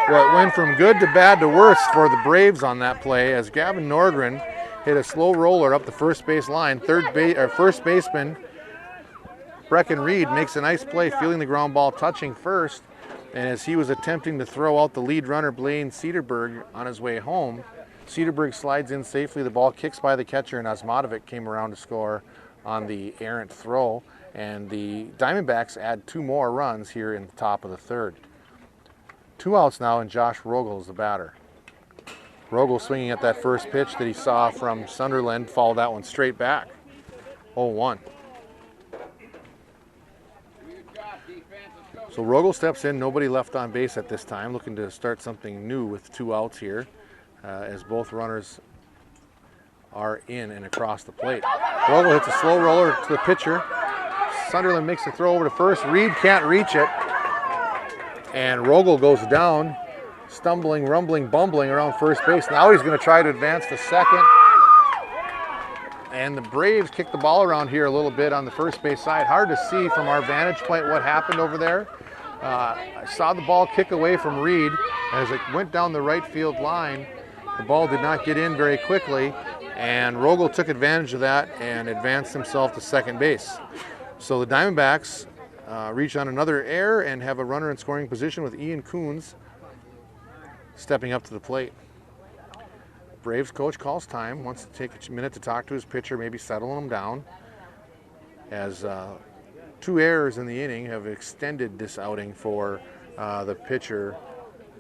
Speaker 2: what went from good to bad to worse for the Braves on that play as Gavin Norgren hit a slow roller up the first base line. First baseman Brecken Reed makes a nice play, feeling the ground ball, touching first. And as he was attempting to throw out the lead runner, Blaine Cedarburg, on his way home, Cedarburg slides in safely. The ball kicks by the catcher, and Osmanovic came around to score on the errant throw. And the Diamondbacks add 2 more runs here in the top of the third. 2 outs now, and Josh Rogel is the batter. Rogel swinging at that first pitch that he saw from Sunderland, fouled that one straight back. 0-1. So Rogel steps in, nobody left on base at this time, looking to start something new with 2 outs here as both runners are in and across the plate. Rogel hits a slow roller to the pitcher. Sunderland makes the throw over to first. Reed can't reach it. And Rogel goes down, stumbling, rumbling, bumbling around first base. Now he's going to try to advance to second. And the Braves kick the ball around here a little bit on the first base side. Hard to see from our vantage point what happened over there. I saw the ball kick away from Reed. As it went down the right field line, the ball did not get in very quickly, and Rogel took advantage of that and advanced himself to second base. So the Diamondbacks reach on another error and have a runner in scoring position with Ian Coons stepping up to the plate. Braves coach calls time, wants to take a minute to talk to his pitcher, maybe settling him down, as 2 errors in the inning have extended this outing for the pitcher,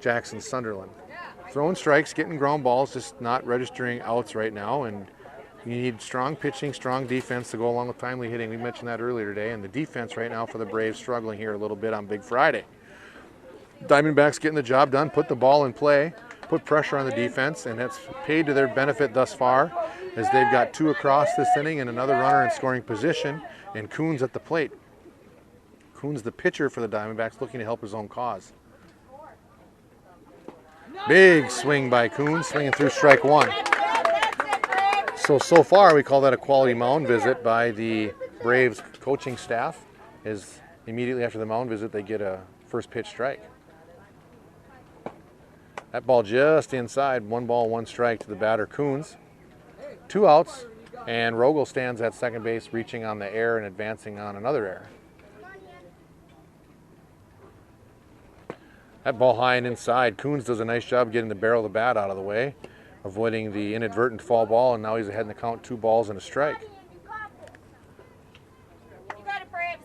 Speaker 2: Jackson Sunderland. Throwing strikes, getting ground balls, just not registering outs right now. And you need strong pitching, strong defense to go along with timely hitting. We mentioned that earlier today. And the defense right now for the Braves struggling here a little bit on Big Friday. Diamondbacks getting the job done, put the ball in play, put pressure on the defense, and that's paid to their benefit thus far as they've got 2 across this inning and another runner in scoring position, and Coons at the plate. Coons, the pitcher for the Diamondbacks, looking to help his own cause. Big swing by Coons, swinging through strike 1. So far we call that a quality mound visit by the Braves coaching staff, as immediately after the mound visit they get a first pitch strike. That ball just inside, 1 ball, 1 strike to the batter, Coons. 2 outs, and Rogel stands at second base, reaching on the air and advancing on another error. That ball high and inside. Coons does a nice job getting the barrel of the bat out of the way, avoiding the inadvertent fall ball, and now he's ahead in the count, 2 balls and a strike.
Speaker 5: You got it, Braves.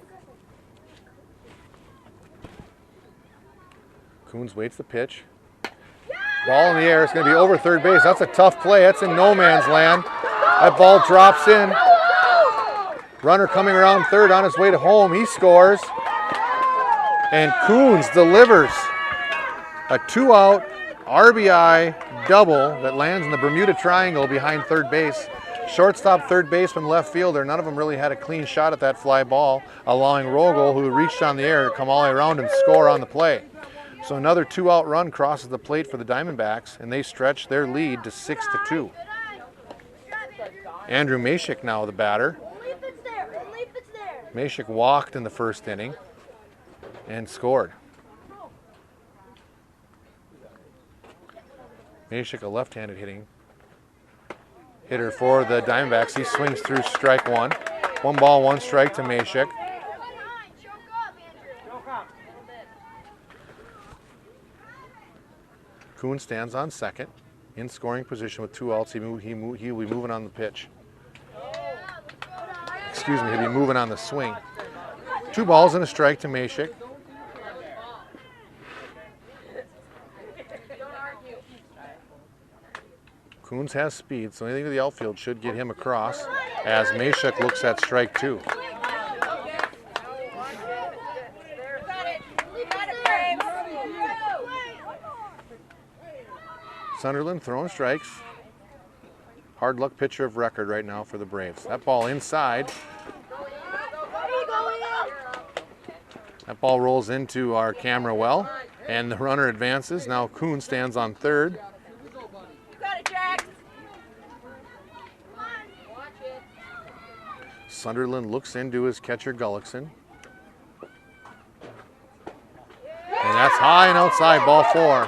Speaker 2: Coons waits the pitch. Ball in the air. It's going to be over third base. That's a tough play. That's in no man's land. That ball drops in. Runner coming around third on his way to home. He scores. And Coons delivers a 2-out RBI double that lands in the Bermuda Triangle behind third base. Shortstop, third baseman, left fielder, none of them really had a clean shot at that fly ball, allowing Rogel, who reached on the air, to come all the way around and score on the play. So another 2-out run crosses the plate for the Diamondbacks, and they stretch their lead to 6-2. Andrew Mashik now the batter. Mashik walked in the first inning and scored. Mashik, a left-handed hitter for the Diamondbacks. He swings through strike 1. 1 ball, 1 strike to Mashik. Coons stands on second in scoring position with 2 outs. He'll be moving on the pitch. Excuse me, he'll be moving on the swing. 2 balls and a strike to Mashik. Coons has speed, so anything to the outfield should get him across as Mashik looks at strike 2. Sunderland throwing strikes. Hard luck pitcher of record right now for the Braves. That ball inside. That ball rolls into our camera well, and the runner advances. Now Coons stands on third. Sunderland looks into his catcher Gullickson. And that's high and outside, ball 4.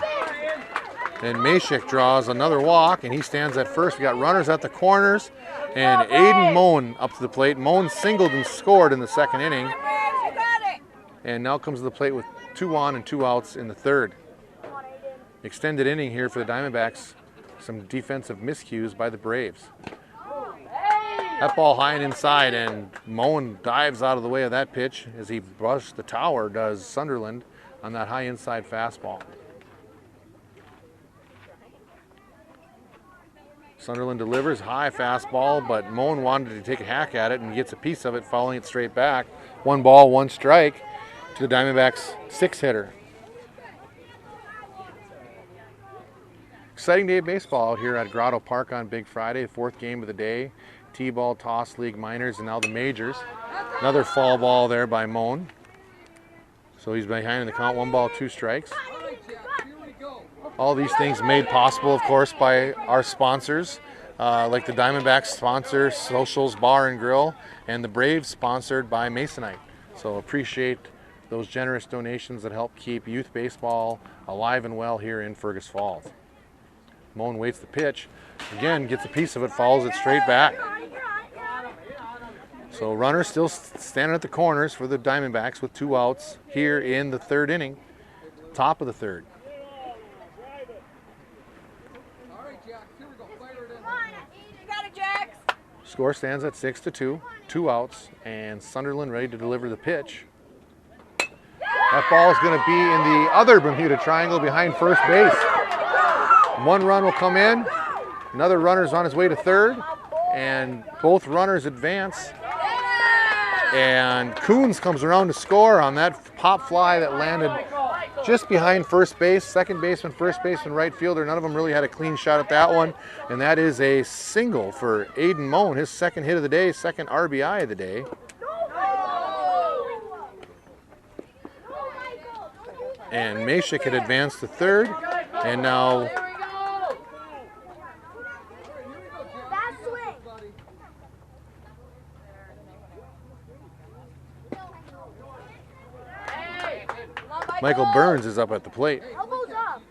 Speaker 2: And Mashik draws another walk, and he stands at first. We got runners at the corners, and Aiden Moan up to the plate. Moan singled and scored in the second inning. And now comes to the plate with 2 on and 2 outs in the third. Extended inning here for the Diamondbacks. Some defensive miscues by the Braves. That ball high and inside, and Moan dives out of the way of that pitch as he brushed the tower, does Sunderland, on that high inside fastball. Sunderland delivers high fastball, but Moan wanted to take a hack at it and gets a piece of it, fouling it straight back. 1 ball, 1 strike to the Diamondbacks' 6-hitter. Exciting day of baseball out here at Grotto Park on Big Friday, 4th game of the day. T-ball, Toss League Minors, and now the Majors. Another fall ball there by Moan. So he's behind in the count, 1 ball, 2 strikes. All these things made possible, of course, by our sponsors, like the Diamondbacks sponsor Socials Bar and Grill, and the Braves sponsored by Masonite. So appreciate those generous donations that help keep youth baseball alive and well here in Fergus Falls. Moan waits the pitch, again gets a piece of it, follows it straight back. So runner still standing at the corners for the Diamondbacks with 2 outs here in the 3rd inning, top of the 3rd. Score stands at 6-2, 2 outs, and Sunderland ready to deliver the pitch. That ball is going to be in the other Bermuda Triangle behind first base. 1 run will come in. Another runner's on his way to third, and both runners advance. And Coons comes around to score on that pop fly that landed just behind first base. Second baseman, first baseman, right fielder. None of them really had a clean shot at that one. And that is a single for Aiden Moan, his second hit of the day, second RBI of the day. And Mashik had advanced to third, and now Michael Burns is up at the plate.
Speaker 4: Elbows up.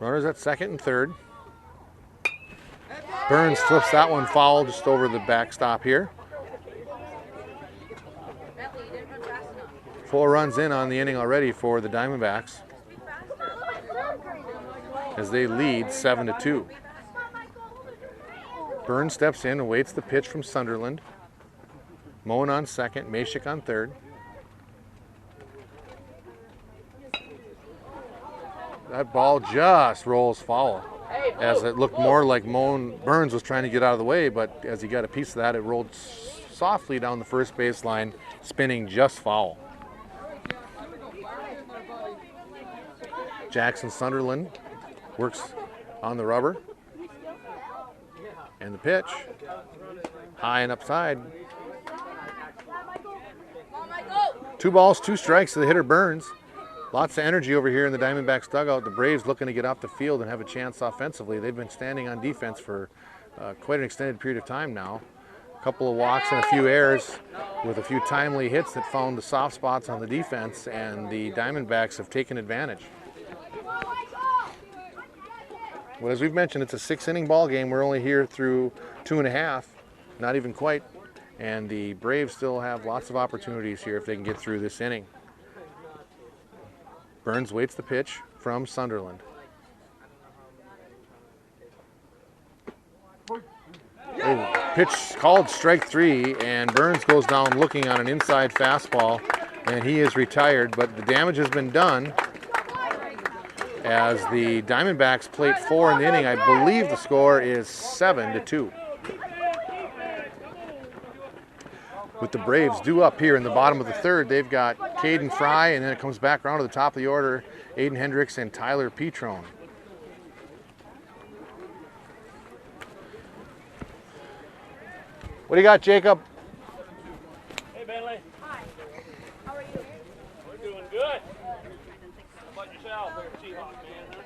Speaker 2: Runners at second and third. Burns flips that one foul just over the backstop here. 4 runs in on the inning already for the Diamondbacks as they lead 7-2. Burns steps in and waits the pitch from Sunderland. Moen on second, Mashik on third. That ball just rolls foul, as it looked more like Burns was trying to get out of the way, but as he got a piece of that, it rolled softly down the first baseline, spinning just foul. Jackson Sunderland works on the rubber. And the pitch, high and upside. 2 balls, 2 strikes to the hitter Burns. Lots of energy over here in the Diamondbacks dugout. The Braves looking to get off the field and have a chance offensively. They've been standing on defense for quite an extended period of time now. A couple of walks and a few errors with a few timely hits that found the soft spots on the defense, and the Diamondbacks have taken advantage. Well, as we've mentioned, it's a 6-inning ball game. We're only here through 2.5, not even quite. And the Braves still have lots of opportunities here if they can get through this inning. Burns waits the pitch from Sunderland. Oh, pitch called strike 3, and Burns goes down looking on an inside fastball, and he is retired. But the damage has been done, as the Diamondbacks plate 4 in the inning. I believe the score is 7-2. With the Braves due up here in the bottom of the third, they've got Caden Fry, and then it comes back around to the top of the order, Aiden Hendricks and Tyler Petrone. What do you got, Jacob?
Speaker 8: Hey, Bentley.
Speaker 4: Hi. How are you?
Speaker 8: We're doing good. How about yourself? Seahawk, man, huh?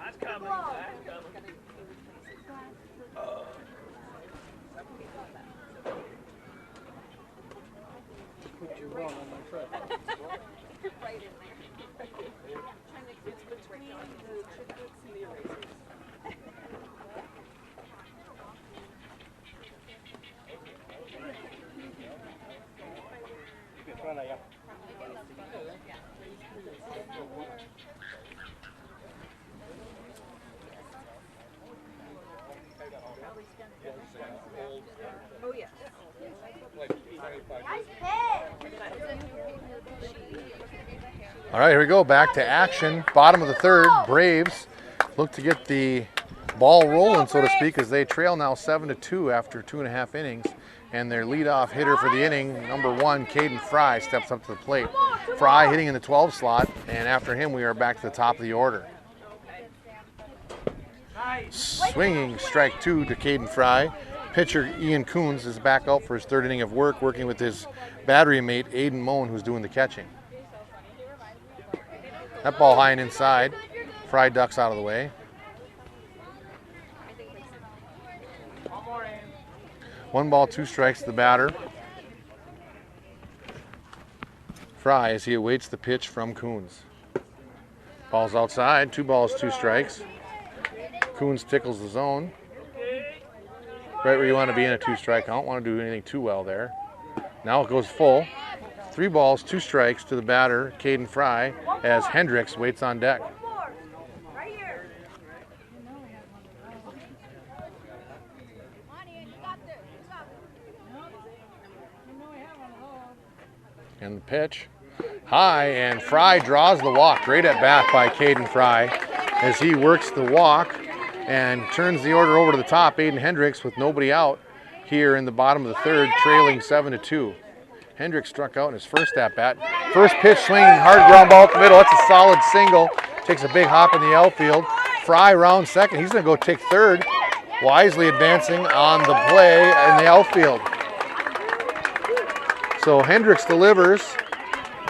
Speaker 8: That's coming. That's coming.
Speaker 3: Put you wrong on my truck.
Speaker 5: Right in there. Trying to get between the chipbooks and the erasers. Oh, yeah.
Speaker 4: Nice hit.
Speaker 2: All right, here we go. Back to action. Bottom of the third. Braves look to get the ball rolling, so to speak, as they trail now 7-2 after 2.5 innings. And their leadoff hitter for the inning, number 1, Caden Fry, steps up to the plate. Fry hitting in the 12 slot, and after him we are back to the top of the order. Swinging strike 2 to Caden Fry. Pitcher Ian Coons is back out for his 3rd inning of work, working with his battery mate Aiden Moan, who's doing the catching. That ball high and inside. Fry ducks out of the way. 1 ball, 2 strikes to the batter. Fry as he awaits the pitch from Coons. Ball's outside, 2 balls, 2 strikes. Coons tickles the zone. Right where you want to be in a 2-strike count. Won't want to do anything too well there. Now it goes full. 3 balls, 2 strikes to the batter, Caden Fry, as Hendricks waits on deck. And the pitch, high, and Fry draws the walk. Great at bat by Caden Fry as he works the walk and turns the order over to the top. Aiden Hendricks with nobody out here in the bottom of the 3rd, trailing 7-2. Hendricks struck out in his first at bat. First pitch swinging, hard ground ball to the middle. That's a solid single. Takes a big hop in the outfield. Fry rounds second. He's going to go take 3rd. Wisely advancing on the play in the outfield. So Hendricks delivers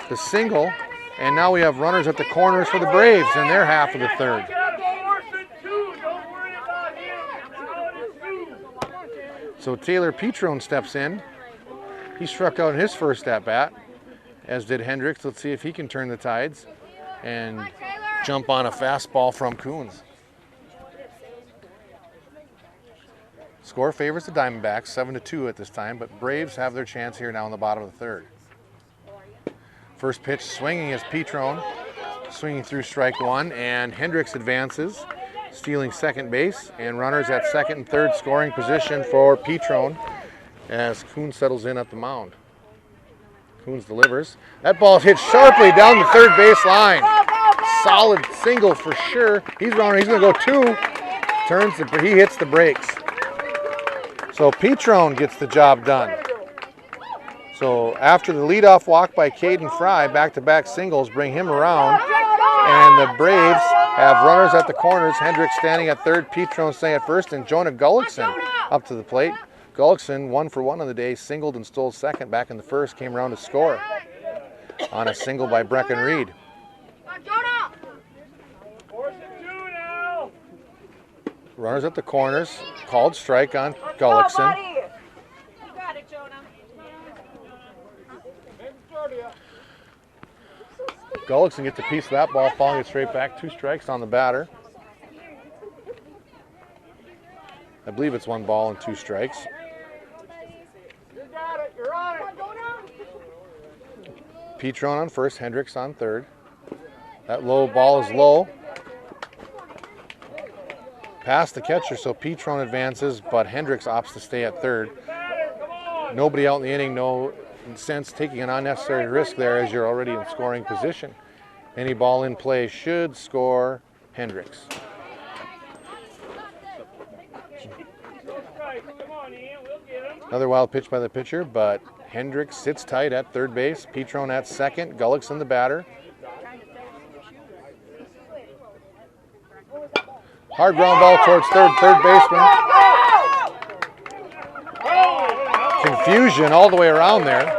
Speaker 2: the single, and now we have runners at the corners for the Braves in their half of the 3rd. So Taylor Petrone steps in. He struck out in his first at-bat, as did Hendricks. Let's see if he can turn the tides and jump on a fastball from Coons. Score favors the Diamondbacks, 7-2 at this time, but Braves have their chance here now in the bottom of the 3rd. First pitch swinging is Petrone, swinging through strike 1, and Hendricks advances, stealing second base, and runners at 2nd and 3rd scoring position for Petrone as Coons settles in at the mound. Coons delivers. That ball is hit sharply down the 3rd base line. Solid single for sure. He's running, he's going to go 2. He hits the brakes. So Petrone gets the job done. So after the leadoff walk by Caden Fry, back-to-back singles bring him around, and the Braves have runners at the corners. Hendricks standing at 3rd, Petrone staying at 1st, and Jonah Gullickson up to the plate. Gullickson, 1 for 1 on the day, singled and stole 2nd back in the 1st, came around to score on a single by Brecken Reed. Runners at the corners, called strike on Gullickson.
Speaker 5: You got it, Jonah.
Speaker 2: Gullickson gets a piece of that ball, falling it straight back. 2 strikes on the batter. I believe it's 1 ball and 2 strikes.
Speaker 3: You got it. You're on it.
Speaker 2: Petrone on 1st, Hendricks on 3rd. That low ball is low. Past the catcher, so Petrone advances, but Hendricks opts to stay at 3rd. Nobody out in the inning, no sense taking an unnecessary risk there as you're already in scoring position. Any ball in play should score Hendricks. Another wild pitch by the pitcher, but Hendricks sits tight at 3rd base. Petrone at 2nd, Gullickson the batter. Hard ground ball towards third baseman. Confusion all the way around there.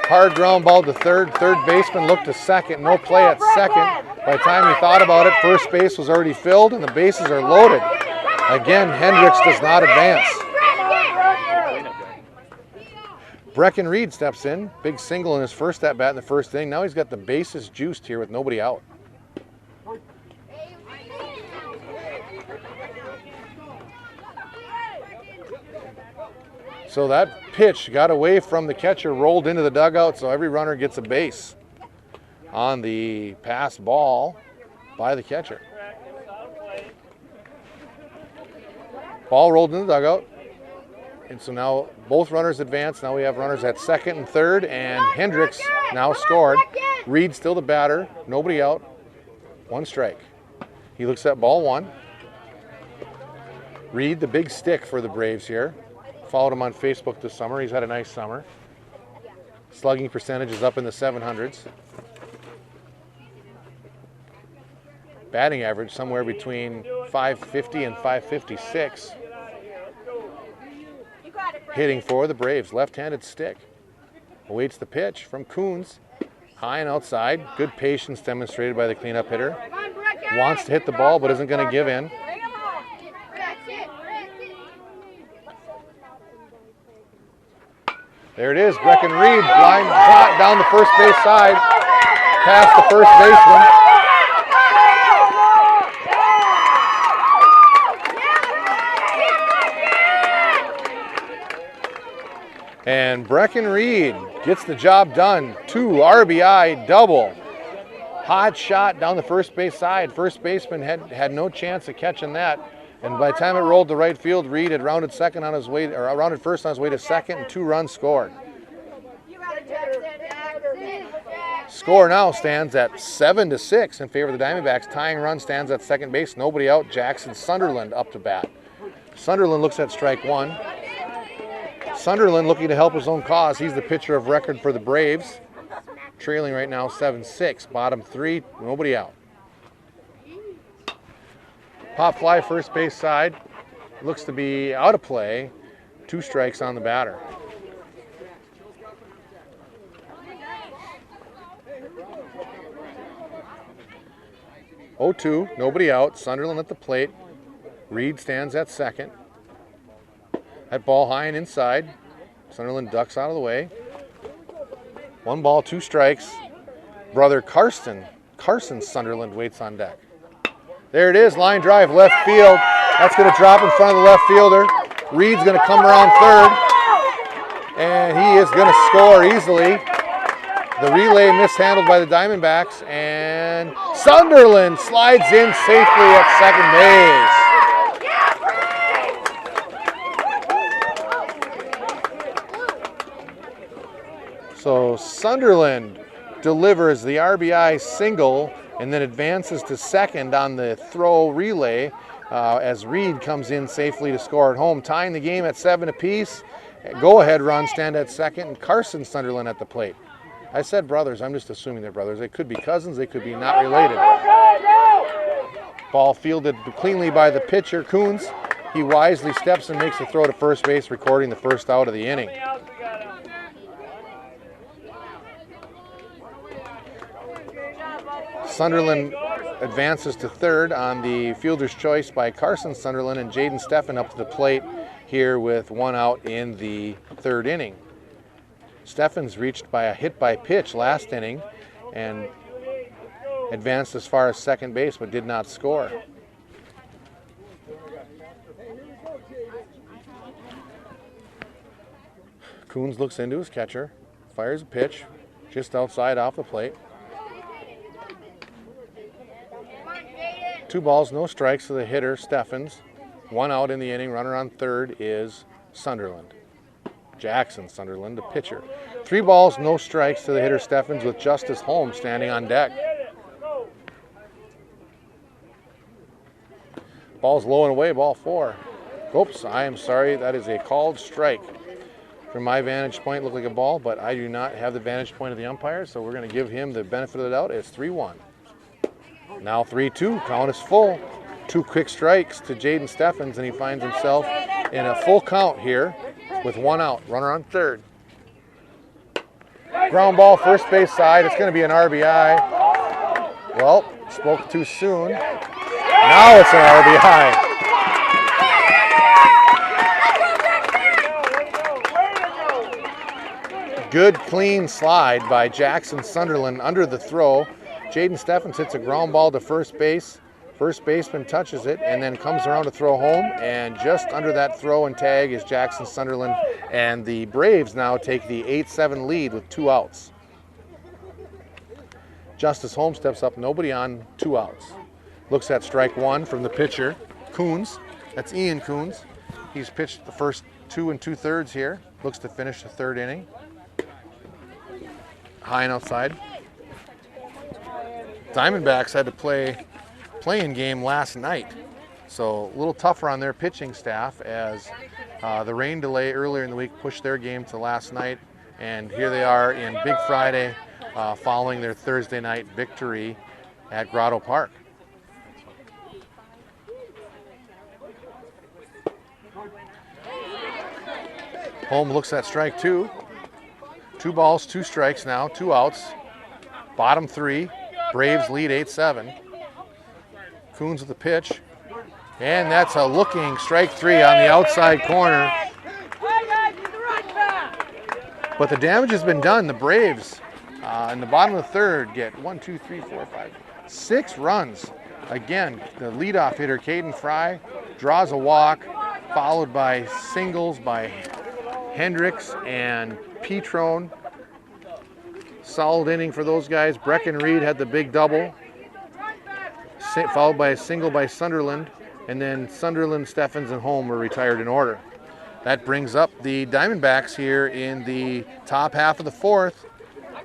Speaker 2: Hard ground ball to third baseman looked to 2nd, no play at 2nd. By the time he thought about it, 1st base was already filled and the bases are loaded. Again, Hendricks does not advance. Brecken Reed steps in, big single in his first at-bat in the 1st inning. Now he's got the bases juiced here with nobody out. So that pitch got away from the catcher, rolled into the dugout, so every runner gets a base on the pass ball by the catcher. Ball rolled in the dugout. And so now both runners advance. Now we have runners at 2nd and 3rd, and Hendricks now scored. Reed still the batter, nobody out, 1 strike. He looks at ball 1. Reed, the big stick for the Braves here. Followed him on Facebook this summer. He's had a nice summer. Slugging percentage is up in the 700s. Batting average somewhere between 550 and 556. Hitting for the Braves, left-handed stick. Awaits the pitch from Coons. High and outside. Good patience demonstrated by the cleanup hitter. Wants to hit the ball but isn't going to give in. There it is, Brecken Reed, line shot down the first base side, past the first baseman. And Brecken Reed gets the job done. 2 RBI double. Hot shot down the first base side. First baseman had no chance of catching that. And by the time it rolled to right field, Reed had rounded second on his way, or rounded first on his way to second, and 2 runs scored. Score now stands at 7-6 in favor of the Diamondbacks. Tying run stands at second base. Nobody out. Jackson Sunderland up to bat. Sunderland looks at strike 1. Sunderland looking to help his own cause. He's the pitcher of record for the Braves. Trailing right now 7-6. Bottom 3. Nobody out. Pop fly first base side. Looks to be out of play. 2 strikes on the batter. 0-2, nobody out. Sunderland at the plate. Reed stands at second. That ball high and inside. Sunderland ducks out of the way. 1 ball, 2 strikes. Brother Carson Sunderland waits on deck. There it is, line drive, left field. That's going to drop in front of the left fielder. Reed's going to come around third. And he is going to score easily. The relay mishandled by the Diamondbacks, and Sunderland slides in safely at second base. So Sunderland delivers the RBI single and then advances to second on the throw relay as Reed comes in safely to score at home, tying the game at 7 apiece. Go-ahead run stand at second, and Carson Sunderland at the plate. I said brothers, I'm just assuming they're brothers. They could be cousins, they could be not related. Ball fielded cleanly by the pitcher, Coons. He wisely steps and makes the throw to first base, recording the first out of the inning. Sunderland advances to third on the fielder's choice by Carson Sunderland, and Jaden Steffen up to the plate here with 1 out in the 3rd inning. Steffens reached by a hit by pitch last inning and advanced as far as second base but did not score. Coons looks into his catcher, fires a pitch just outside off the plate. 2 balls, no strikes to the hitter, Steffens. 1 out in the inning, runner on third is Sunderland. Jackson Sunderland, the pitcher. 3 balls, no strikes to the hitter Steffens with Justice Holmes standing on deck. Ball's low and away, ball 4. Oops, I am sorry, that is a called strike. From my vantage point, looked like a ball, but I do not have the vantage point of the umpire, so we're going to give him the benefit of the doubt. It's 3-1. Now 3-2, count is full. 2 quick strikes to Jaden Steffens, and he finds himself in a full count here with 1 out, runner on third. Ground ball, first base side. It's going to be an RBI. Well, spoke too soon. Now it's an RBI. Good clean slide by Jackson Sunderland under the throw. Jaden Steffens hits a ground ball to first base. First baseman touches it and then comes around to throw home, and just under that throw and tag is Jackson Sunderland, and the Braves now take the 8-7 lead with 2 outs. Justice Holmes steps up, nobody on, 2 outs. Looks at strike 1 from the pitcher, Coons. That's Ian Coons. He's pitched the first 2 2/3 here. Looks to finish the 3rd inning. High and outside. Diamondbacks had to play playing game last night. So a little tougher on their pitching staff as the rain delay earlier in the week pushed their game to last night. And here they are in Big Friday following their Thursday night victory at Grotto Park. Holm looks at strike two. 2 balls, 2 strikes now, 2 outs. Bottom 3. Braves lead 8-7. Coons with the pitch. And that's a looking strike 3 on the outside corner. But the damage has been done. The Braves in the bottom of the third get 6 runs. Again, the leadoff hitter, Caden Fry, draws a walk, followed by singles by Hendricks and Petrone. Solid inning for those guys. Brecken Reed had the big double, followed by a single by Sunderland, and then Sunderland, Steffens, and Holm were retired in order. That brings up the Diamondbacks here in the top half of the fourth,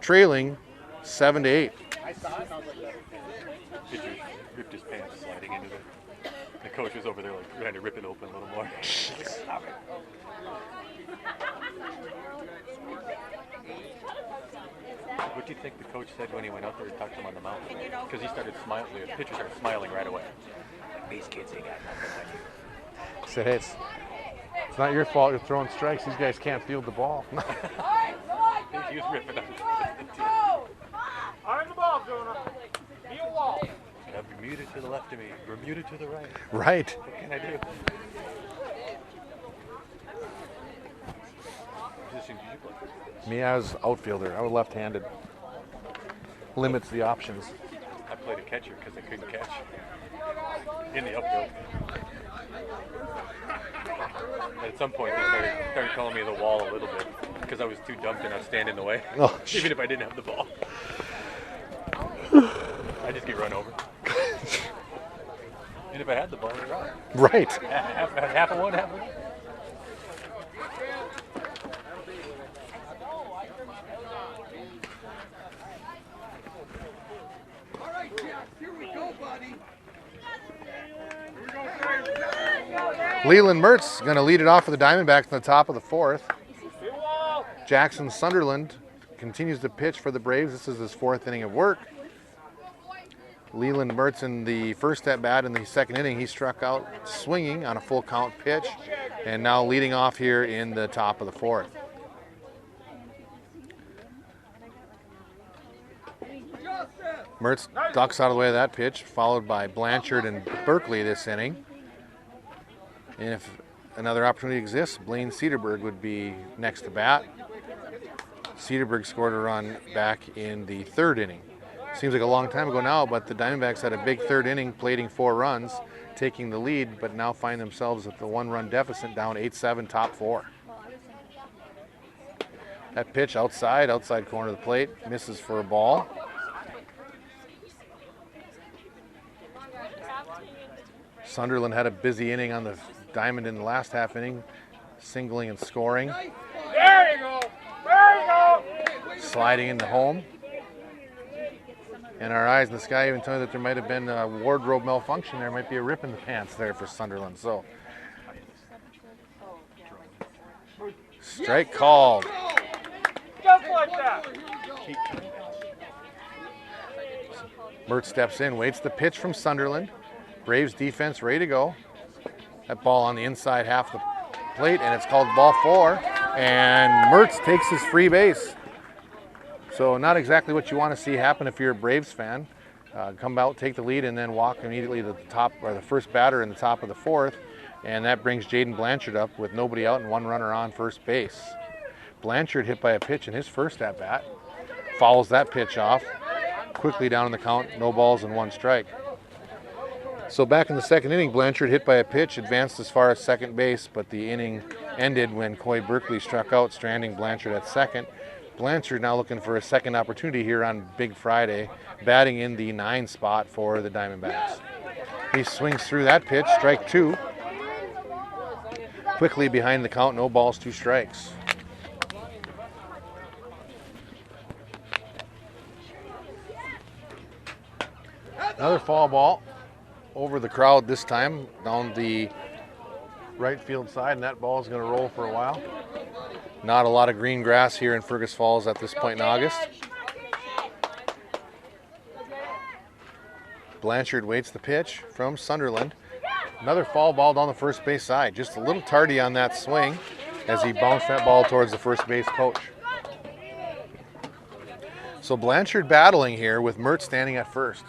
Speaker 2: trailing 7-8.
Speaker 6: Pitcher ripped his pants sliding into the coach was over there like trying to rip it open a little more. What do you think the coach said when he went out there and talked to him on the mound? Because he started smiling, the pitcher started smiling right away. These kids ain't got nothing like you.
Speaker 2: Said, hey, it's not your fault you're throwing strikes. These guys can't field the ball.
Speaker 6: He was ripping up.
Speaker 8: Iron the ball, Jonah. Be a wall.
Speaker 6: Bermuda to the left of me, Bermuda to the right.
Speaker 2: Right.
Speaker 6: What can I do? Position did you play?
Speaker 2: Me, I was outfielder. I was left-handed. Limits the options.
Speaker 6: I played a catcher because I couldn't catch in the upfield. At some point, they started calling me the wall a little bit because I was too dumb to not stand in the way, even if I didn't have the ball. I just get run over. And if I had the ball, I'd run.
Speaker 2: Right.
Speaker 6: Half of one, half of one.
Speaker 3: All right, Jack, here we go, buddy.
Speaker 2: Leland Mertz going to lead it off for the Diamondbacks in the top of the fourth. Jackson Sunderland continues to pitch for the Braves. This is his 4th inning of work. Leland Mertz in the first at-bat in the 2nd inning, he struck out swinging on a full count pitch, and now leading off here in the top of the 4th. Mertz ducks out of the way of that pitch, followed by Blanchard and Berkeley this inning. And if another opportunity exists, Blaine Cedarberg would be next to bat. Cedarberg scored a run back in the 3rd inning. Seems like a long time ago now, but the Diamondbacks had a big 3rd inning, plating 4 runs, taking the lead, but now find themselves at the 1-run deficit, down 8-7, top 4. That pitch outside corner of the plate, misses for a ball. Sunderland had a busy inning on the diamond in the last half inning, singling and scoring.
Speaker 8: There you go. There you go.
Speaker 2: Sliding into home. And our eyes in the sky even tell me that there might have been a wardrobe malfunction. There might be a rip in the pants there for Sunderland. So, strike called.
Speaker 8: Just like that.
Speaker 2: Mert steps in, waits the pitch from Sunderland. Braves defense ready to go. That ball on the inside half the plate, and it's called ball 4. And Mertz takes his free base. So not exactly what you want to see happen if you're a Braves fan. Come out, take the lead, and then walk immediately to the top, or the first batter in the top of the 4th. And that brings Jaden Blanchard up with nobody out and 1 runner on first base. Blanchard hit by a pitch in his first at-bat. Follows that pitch off. Quickly down in the count, no balls and 1 strike. So back in the 2nd inning, Blanchard hit by a pitch, advanced as far as second base, but the inning ended when Coy Berkeley struck out, stranding Blanchard at second. Blanchard now looking for a second opportunity here on Big Friday, batting in the 9 spot for the Diamondbacks. He swings through that pitch, strike 2. Quickly behind the count, no balls, 2 strikes. Another foul ball. over the crowd this time, down the right field side, and that ball is going to roll for a while. Not a lot of green grass here in Fergus Falls at this point in August. Blanchard waits the pitch from Sunderland. Another foul ball down the first base side. Just a little tardy on that swing as he bounced that ball towards the first base coach. So Blanchard battling here with Mert standing at first.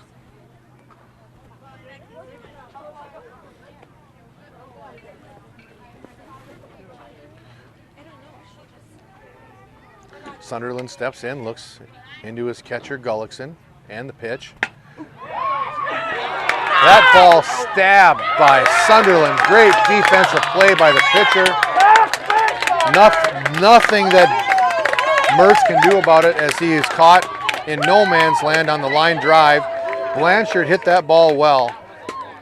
Speaker 2: Sunderland steps in, looks into his catcher Gullickson, and the pitch. That ball stabbed by Sunderland. Great defensive play by the pitcher. Nothing that Mertz can do about it as he is caught in no man's land on the line drive. Blanchard hit that ball well.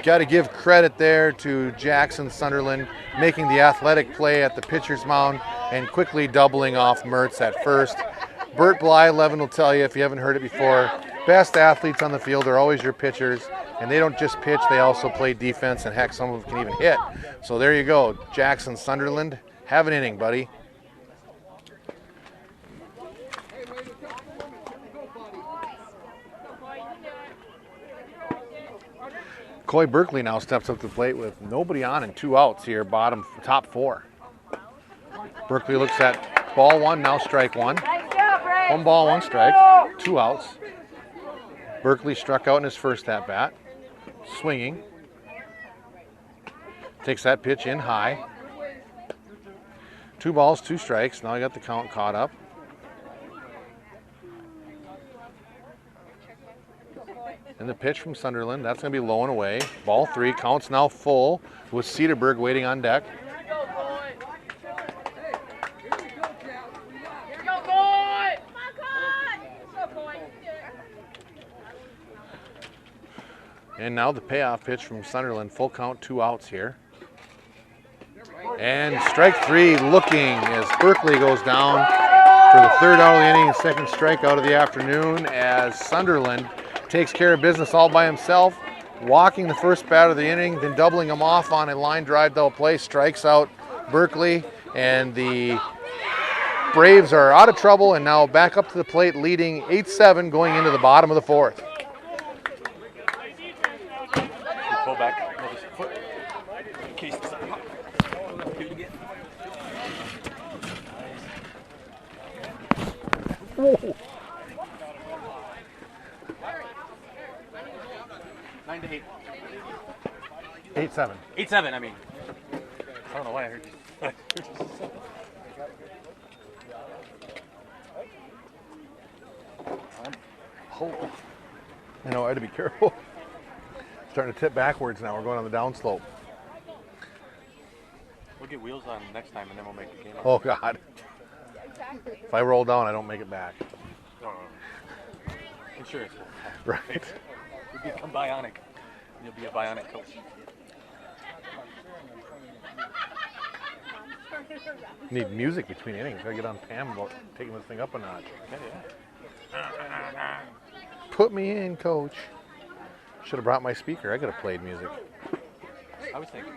Speaker 2: Got to give credit there to Jackson Sunderland making the athletic play at the pitcher's mound and quickly doubling off Mertz at first. Bert Bly, Levin will tell you if you haven't heard it before, best athletes on the field are always your pitchers, and they don't just pitch, they also play defense, and heck, some of them can even hit. So there you go, Jackson Sunderland, have an inning, buddy. Coy Berkeley now steps up to the plate with nobody on and 2 outs here, top 4. Berkeley looks at ball 1, now strike 1. 1 ball, 1 strike, 2 outs. Berkeley struck out in his first at-bat, swinging. Takes that pitch in high. 2 balls, 2 strikes. Now I got the count caught up. And the pitch from Sunderland, that's going to be low and away. Ball 3, counts now full with Cedarberg waiting on deck. And now the payoff pitch from Sunderland, full count, 2 outs here. And strike 3 looking as Berkeley goes down for the 3rd out of the inning, 2nd strikeout of the afternoon as Sunderland takes care of business all by himself, walking the first bat of the inning, then doubling him off on a line drive double play, strikes out Berkeley, and the Braves are out of trouble and now back up to the plate, leading 8-7 going into the bottom of the 4th.
Speaker 6: Pull back, hold his foot. In case it's hot. Do it again.
Speaker 2: Whoa.
Speaker 6: 9-8.
Speaker 2: 8-7.
Speaker 6: 8-7, I mean. I don't know why I heard you.
Speaker 2: Oh. I know, I had to be careful. Starting to tip backwards now. We're going on the downslope.
Speaker 6: We'll get wheels on next time and then we'll make the game.
Speaker 2: Oh, God. If I roll down, I don't make it back.
Speaker 6: Insurance.
Speaker 2: Right.
Speaker 6: You'll become bionic. You'll be a bionic coach.
Speaker 2: Need music between innings. Gotta get on Pam about taking this thing up a notch.
Speaker 6: Yeah.
Speaker 2: Put me in, coach. Should have brought my speaker. I could have played music.
Speaker 6: I was thinking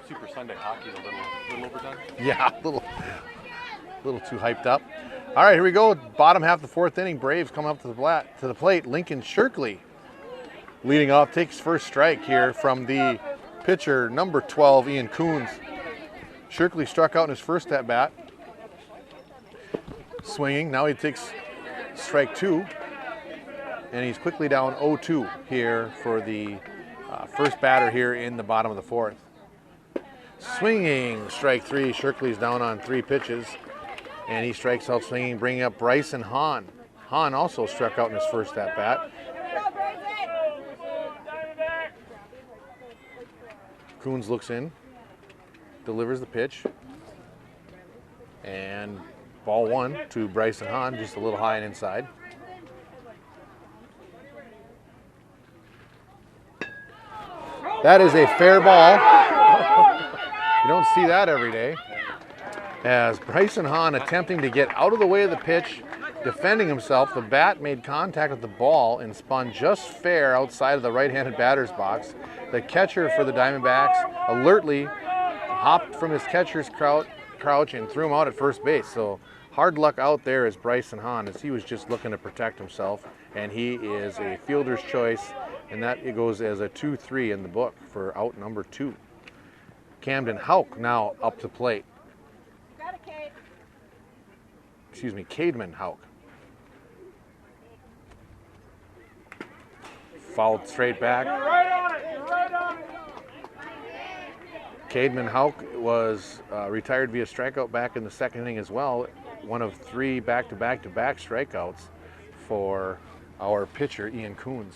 Speaker 6: Super Sunday hockey is a little overdone.
Speaker 2: Yeah, a little too hyped up. All right, here we go. Bottom half of the 4th inning. Braves coming up to the plate. Lincoln Shirkley leading off, takes first strike here from the pitcher, number 12, Ian Coons. Shirkley struck out in his first at bat. Swinging. Now he takes strike 2. And he's quickly down 0-2 here for the first batter here in the bottom of the 4th. Swinging, strike 3. Shirkley's down on 3 pitches. And he strikes out swinging, bringing up Bryson Hahn. Hahn also struck out in his first at-bat. Coons looks in, delivers the pitch. And ball 1 to Bryson Hahn, just a little high and inside. That is a fair ball. You don't see that every day. As Bryson Hahn attempting to get out of the way of the pitch, defending himself. The bat made contact with the ball and spun just fair outside of the right-handed batter's box. The catcher for the Diamondbacks alertly hopped from his catcher's crouch and threw him out at first base. So hard luck out there is Bryson Hahn, as he was just looking to protect himself, and he is a fielder's choice, and that it goes as a 2-3 in the book for out number 2. Camden Houck now up to plate.
Speaker 4: Got it, Kate.
Speaker 2: Excuse me, Cademan Houck. Fouled straight back.
Speaker 8: You're right on it. You're right on it.
Speaker 2: Cademan Houck was retired via strikeout back in the second inning as well. One of 3 back-to-back-to-back strikeouts for our pitcher, Ian Coons.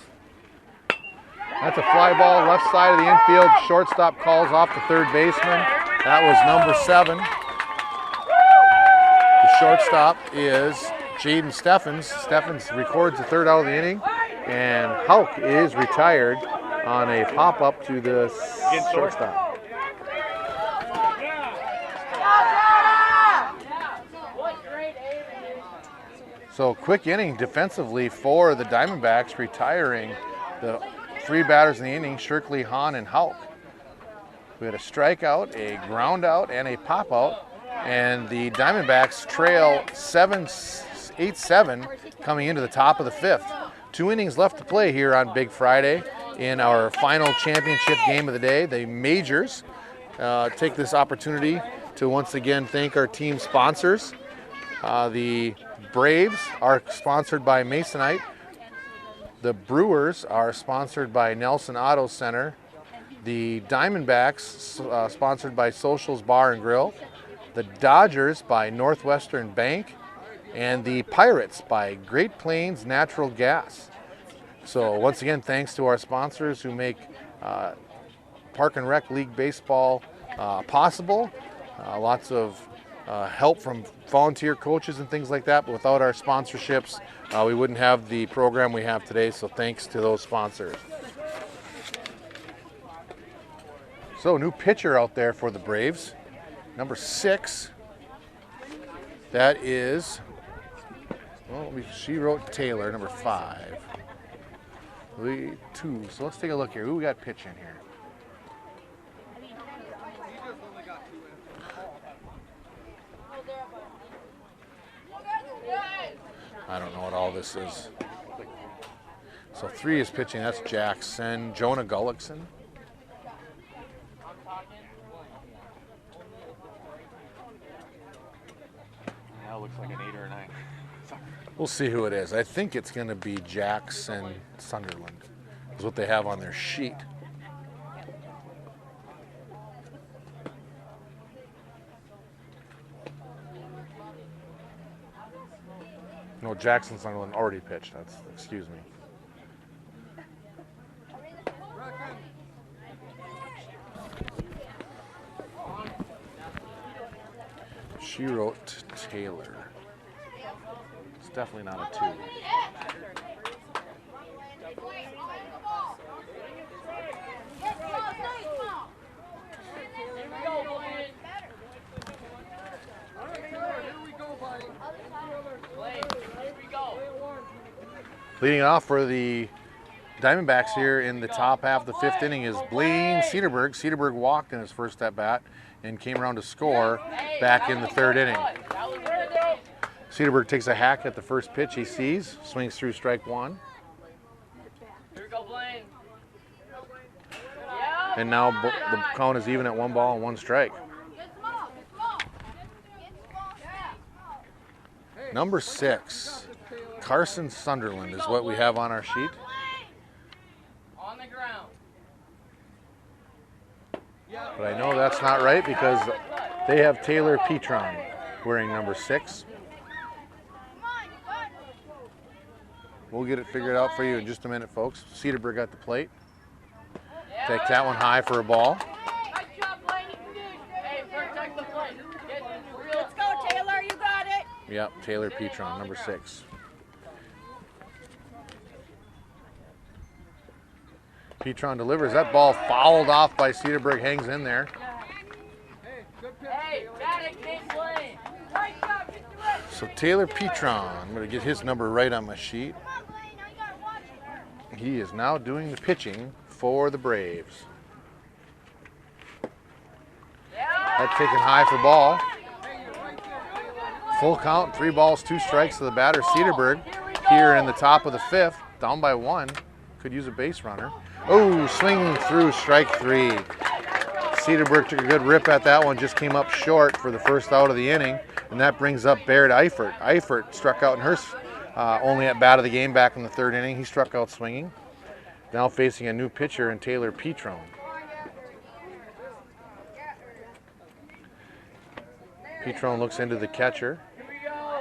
Speaker 2: That's a fly ball left side of the infield. Shortstop calls off the third baseman. That was number 7. The shortstop is Jaden Steffens. Steffens records the third out of the inning, and Houck is retired on a pop-up to the shortstop. So quick inning defensively for the Diamondbacks, retiring the 3 batters in the inning, Shirkley, Hahn, and Houck. We had a strikeout, a ground out, and a pop out, and the Diamondbacks trail 8-7 coming into the top of the 5th. 2 innings left to play here on Big Friday in our final championship game of the day. The Majors take this opportunity to once again thank our team sponsors. The Braves are sponsored by Masonite. The Brewers are sponsored by Nelson Auto Center. The Diamondbacks sponsored by Socials Bar and Grill. The Dodgers by Northwestern Bank. And the Pirates by Great Plains Natural Gas. So once again, thanks to our sponsors who make Park and Rec League Baseball possible. Lots of help from volunteer coaches and things like that, but without our sponsorships, we wouldn't have the program we have today, so thanks to those sponsors. So, new pitcher out there for the Braves, number 6. That is, well, she wrote Taylor, number 5. 2, so let's take a look here. Who we got pitching here? I don't know what all this is. So 3 is pitching. That's Jackson. Jonah Gullickson.
Speaker 6: Now it looks like an 8 or a 9.
Speaker 2: We'll see who it is. I think it's going to be Jackson Sunderland, is what they have on their sheet. No, Jackson Sunderland already pitched. Excuse me. She wrote Taylor. It's definitely not a 2. Leading it off for the Diamondbacks here in the top half of the 5th inning is Blaine Cedarberg. Cedarberg walked in his first at bat and came around to score back in the 3rd inning. Cedarberg takes a hack at the first pitch he sees, swings through strike 1.
Speaker 7: Here we go, Blaine.
Speaker 2: And now the count is even at 1 ball and 1 strike. Number 6. Carson Sunderland is what we have on our sheet.
Speaker 7: On the ground.
Speaker 2: But I know that's not right because they have Taylor Petron wearing number 6. We'll get it figured out for you in just a minute, folks. Cedarberg at the plate. Take that one high for a ball.
Speaker 7: Nice job, Blaine. Hey, protect the plate.
Speaker 4: Let's go, Taylor. You got it.
Speaker 2: Yep, Taylor Petron, number 6. Petron delivers. That ball fouled off by Cedarberg, hangs in there.
Speaker 7: Hey, got it, Kate Blaine.
Speaker 2: So Taylor Petron, I'm going to get his number right on my sheet. He is now doing the pitching for the Braves. That taken high for ball. Full count, 3 balls, 2 strikes to the batter, Cedarburg. Here in the top of the 5th, down by 1. Could use a base runner. Oh, swinging through, strike 3. Cedarburg took a good rip at that one, just came up short for the first out of the inning, and that brings up Baird Eifert. Eifert struck out in her only at bat of the game back in the 3rd inning. He struck out swinging. Now facing a new pitcher in Taylor Petron. Petron looks into the catcher.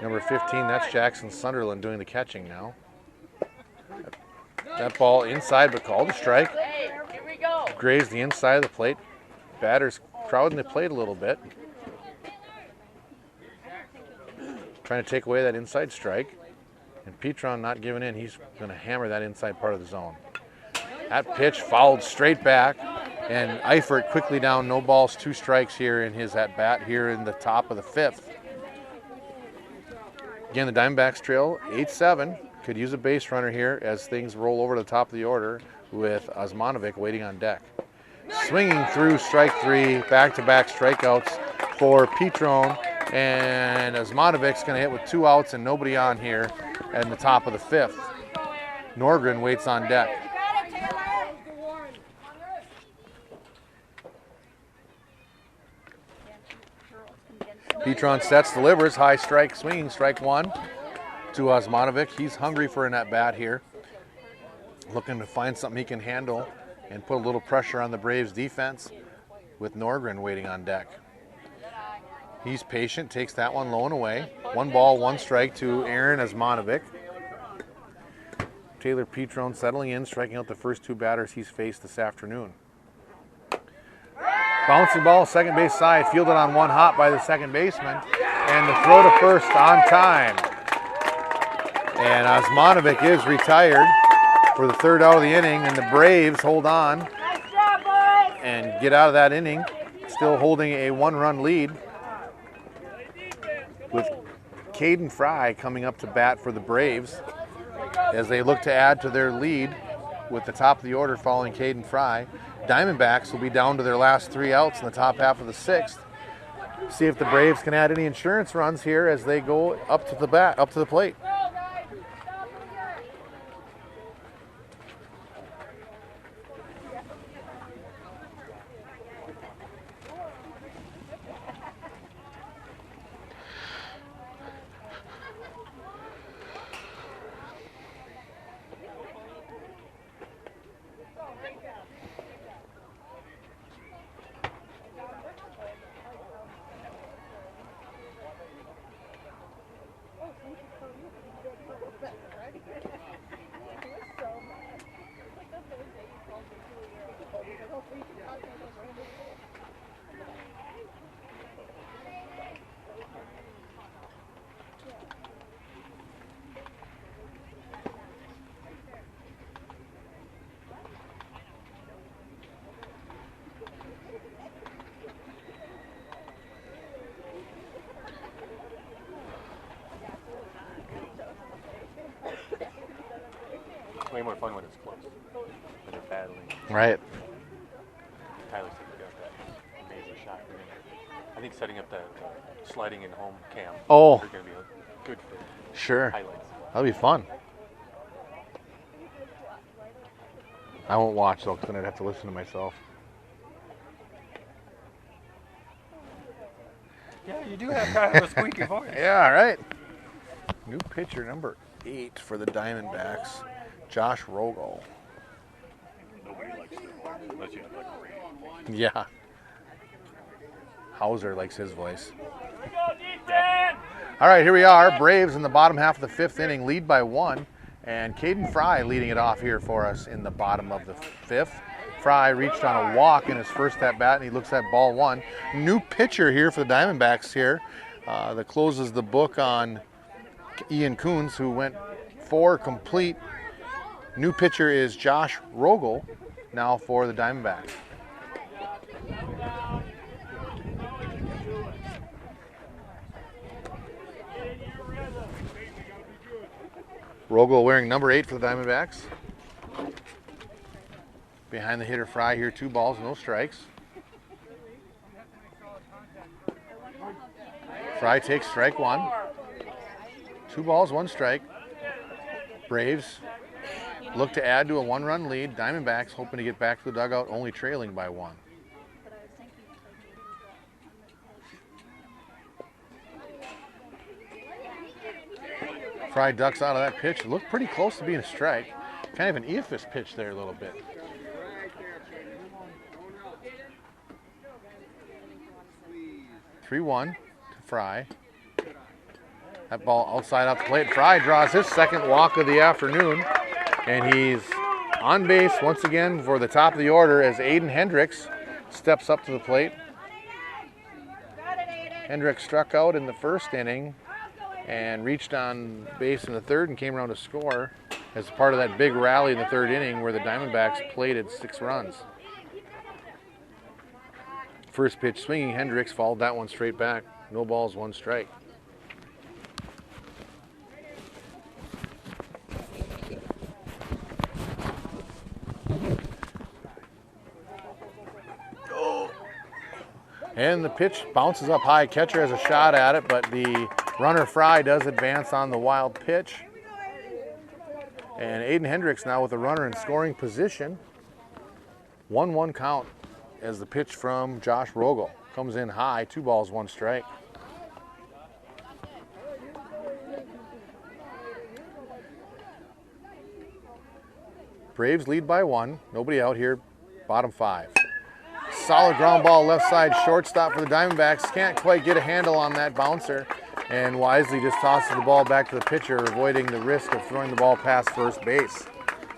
Speaker 2: Number 15, that's Jackson Sunderland doing the catching now. That ball inside, but called a strike. Grazed the inside of the plate. Batter's crowding the plate a little bit. Trying to take away that inside strike. And Petron not giving in. He's going to hammer that inside part of the zone. That pitch fouled straight back. And Eifert quickly down, no balls, 2 strikes here in his at-bat here in the top of the 5th. Again, the Diamondbacks trail 8-7. Could use a base runner here as things roll over to the top of the order with Osmanovic waiting on deck. Swinging through, strike 3, back-to-back strikeouts for Petron. And Osmanovic's going to hit with 2 outs and nobody on here at the top of the 5th. Norgren waits on deck. Petron sets, delivers, high strike, swinging, strike 1 to Osmanovic. He's hungry for an at-bat here. Looking to find something he can handle and put a little pressure on the Braves defense with Norgren waiting on deck. He's patient, takes that one low and away. 1 ball, 1 strike to Aaron Osmanovic. Taylor Petron settling in, striking out the first 2 batters he's faced this afternoon. Bouncing ball, second base side, fielded on 1 hop by the second baseman. And the throw to first on time. And Osmanovic is retired for the 3rd out of the inning, and the Braves hold on and get out of that inning, still holding a 1-run lead with Caden Fry coming up to bat for the Braves as they look to add to their lead with the top of the order following Caden Fry. Diamondbacks will be down to their last 3 outs in the top half of the 6th. See if the Braves can add any insurance runs here as they go up to the plate.
Speaker 6: Way more fun when it's close. When they're battling.
Speaker 2: Right.
Speaker 6: Tyler's taking that amazing shot. I think setting up the sliding in home cam.
Speaker 2: Oh.
Speaker 6: They're going to be good for
Speaker 2: Sure.
Speaker 6: highlights.
Speaker 2: That'll be fun. I won't watch though, because then I'd have to listen to myself.
Speaker 6: Yeah, you do have kind of a squeaky voice.
Speaker 2: Yeah, right. New pitcher number 8 for the Diamondbacks, Josh Rogel.
Speaker 6: Nobody likes their voice unless you have like a radio.
Speaker 2: Yeah. Hauser likes his voice. All right, here we are. Braves in the bottom half of the 5th inning, lead by 1. And Caden Fry leading it off here for us in the bottom of the 5th. Fry reached on a walk in his first at-bat, and he looks at ball 1. New pitcher here for the Diamondbacks here that closes the book on Ian Coons, who went 4 complete. New pitcher is Josh Rogel now for the Diamondbacks. Rogel wearing number 8 for the Diamondbacks. Behind the hitter Fry here, 2 balls, no strikes. Fry takes strike 1. 2 balls, 1 strike. Braves look to add to a 1-run lead. Diamondbacks hoping to get back to the dugout, only trailing by 1. Fry ducks out of that pitch. Looked pretty close to being a strike. Kind of an Eophis pitch there a little bit. 3-1 to Fry. That ball outside off the plate. Fry draws his second walk of the afternoon. And he's on base once again for the top of the order as Aiden Hendricks steps up to the plate. Hendricks struck out in the first inning and reached on base in the third and came around to score as part of that big rally in the third inning where the Diamondbacks plated 6 runs. First pitch swinging, Hendricks fouled that one straight back. No balls, 1 strike. And the pitch bounces up high. Catcher has a shot at it, but the runner Fry does advance on the wild pitch. And Aiden Hendricks now with a runner in scoring position. 1-1 count as the pitch from Josh Rogel comes in high. 2 balls, 1 strike. Braves lead by 1. Nobody out here. Bottom 5. Solid ground ball left side shortstop for the Diamondbacks. Can't quite get a handle on that bouncer and wisely just tosses the ball back to the pitcher, avoiding the risk of throwing the ball past first base.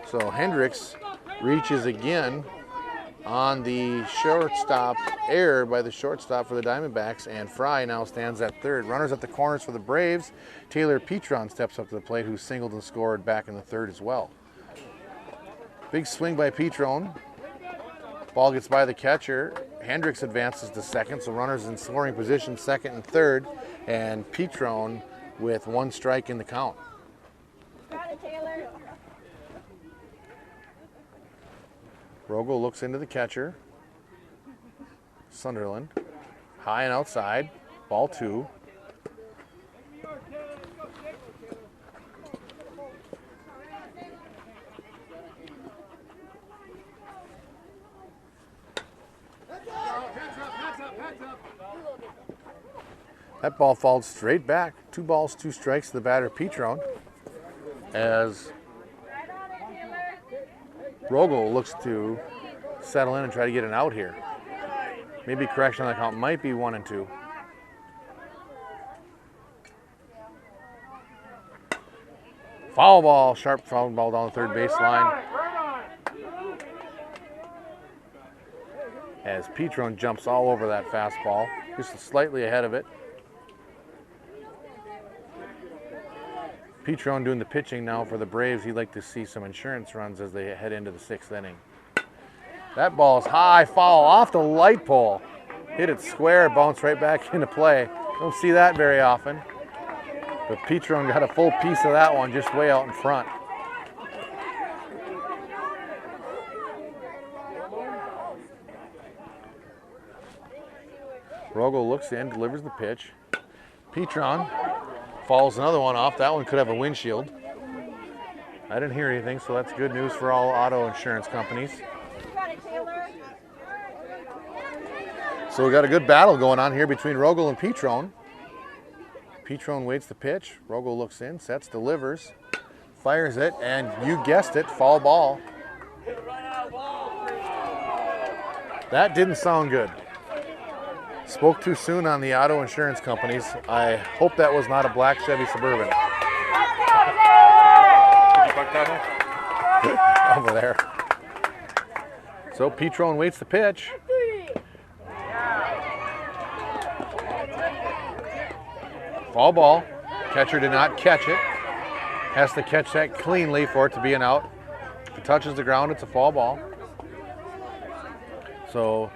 Speaker 2: So Hendricks reaches again on the shortstop error by the shortstop for the Diamondbacks, and Fry now stands at third. Runners at the corners for the Braves. Taylor Petron steps up to the plate, who singled and scored back in the third as well. Big swing by Petron. Ball gets by the catcher. Hendricks advances to second, so runners in scoring position second and third, and Petron with 1 strike in the count. Rogel looks into the catcher. Sunderland. High and outside. Ball 2. That ball falls straight back. 2 balls, 2 strikes to the batter, Petron, as Rogel looks to settle in and try to get an out here. Maybe correction on the count, might be 1-2. Foul ball, sharp foul ball down the third baseline. As Petron jumps all over that fastball, just slightly ahead of it. Petron doing the pitching now for the Braves. He'd like to see some insurance runs as they head into the 6th inning. That ball is high, foul off the light pole. Hit it square, bounced right back into play. Don't see that very often. But Petron got a full piece of that one just way out in front. Rogel looks in, delivers the pitch. Petron fouls another one off. That one could have a windshield. I didn't hear anything, so that's good news for all auto insurance companies. So we got a good battle going on here between Rogel and Petron. Petron waits the pitch. Rogel looks in, sets, delivers, fires it, and you guessed it, foul ball. That didn't sound good. Spoke too soon on the auto insurance companies. I hope that was not a black Chevy Suburban. Over there. So Petron waits the pitch. Foul ball. Catcher did not catch it. Has to catch that cleanly for it to be an out. If it touches the ground, it's a foul ball. So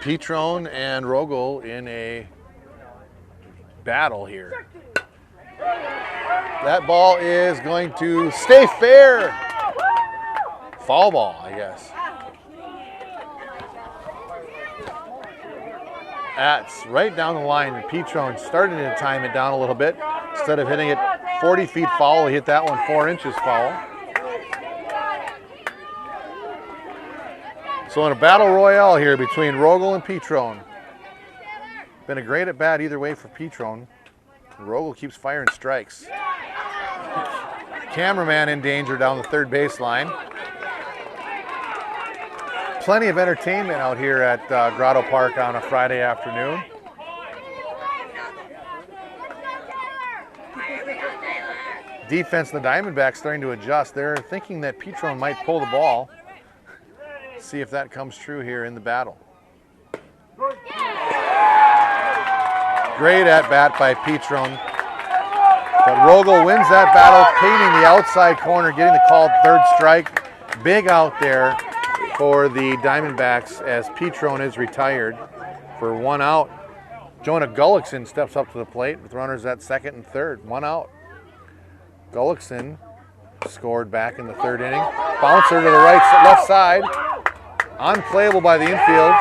Speaker 2: Petron and Rogel in a battle here. That ball is going to stay fair. Foul ball, I guess. That's right down the line. And Petron starting to time it down a little bit. Instead of hitting it 40 feet foul, he hit that one 4 inches foul. So in a battle royale here between Rogel and Petron. Been a great at bat either way for Petron. Rogel keeps firing strikes. Cameraman in danger down the third baseline. Plenty of entertainment out here at Grotto Park on a Friday afternoon. Defense, the Diamondbacks starting to adjust. They're thinking that Petron might pull the ball. See if that comes true here in the battle. Great at bat by Petron. But Rogel wins that battle, painting the outside corner, getting the called third strike. Big out there for the Diamondbacks as Petron is retired for 1 out. Jonah Gullickson steps up to the plate with runners at second and third. 1 out. Gullickson scored back in the third inning. Bouncer to the left side. Unplayable by the infield.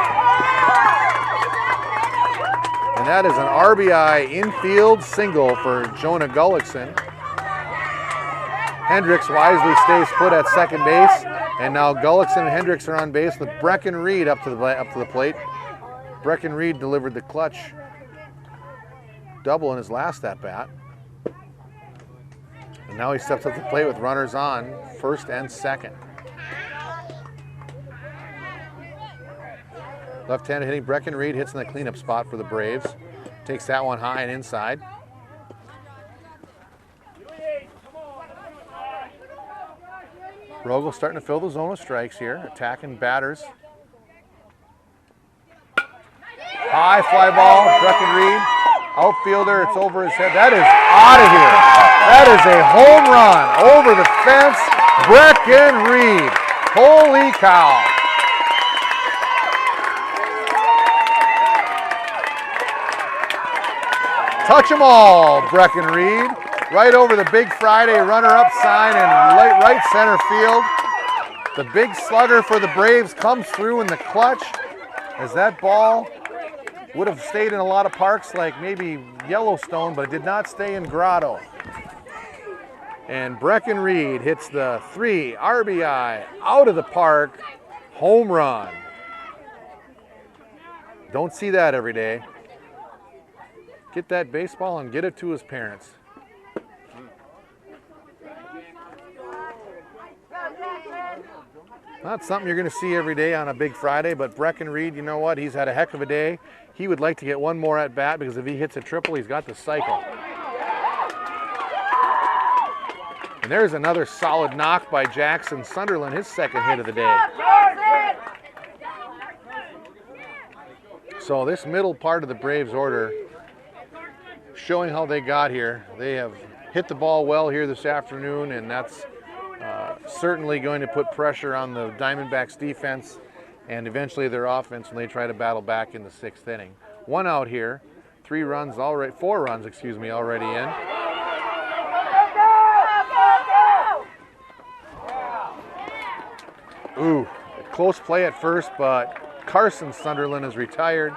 Speaker 2: And that is an RBI infield single for Jonah Gullickson. Hendricks wisely stays put at second base. And now Gullickson and Hendricks are on base with Brecken Reed up to the plate. Brecken Reed delivered the clutch double in his last at-bat. And now he steps up to the plate with runners on first and second. Left-handed hitting Brecken Reed hits in the cleanup spot for the Braves. Takes that one high and inside. Rogel starting to fill the zone of strikes here, attacking batters. High fly ball, Brecken Reed, outfielder, it's over his head. That is out of here. That is a home run over the fence, Brecken Reed. Holy cow. Touch 'em all, Brecken Reed. Right over the Big Friday runner-up sign in right center field. The big slugger for the Braves comes through in the clutch as that ball would have stayed in a lot of parks like maybe Yellowstone, but it did not stay in Grotto. And Brecken Reed hits the 3 RBI out of the park home run. Don't see that every day. Get that baseball and get it to his parents. Not something you're going to see every day on a Big Friday, but Brecken Reed, you know what? He's had a heck of a day. He would like to get one more at bat because if he hits a triple, he's got the cycle. And there's another solid knock by Jackson Sunderland, his second hit of the day. So this middle part of the Braves order showing how they got here. They have hit the ball well here this afternoon, and that's certainly going to put pressure on the Diamondbacks defense and eventually their offense when they try to battle back in the 6th inning. 1 out here, 4 runs already in. Ooh, close play at first, but Carson Sunderland is retired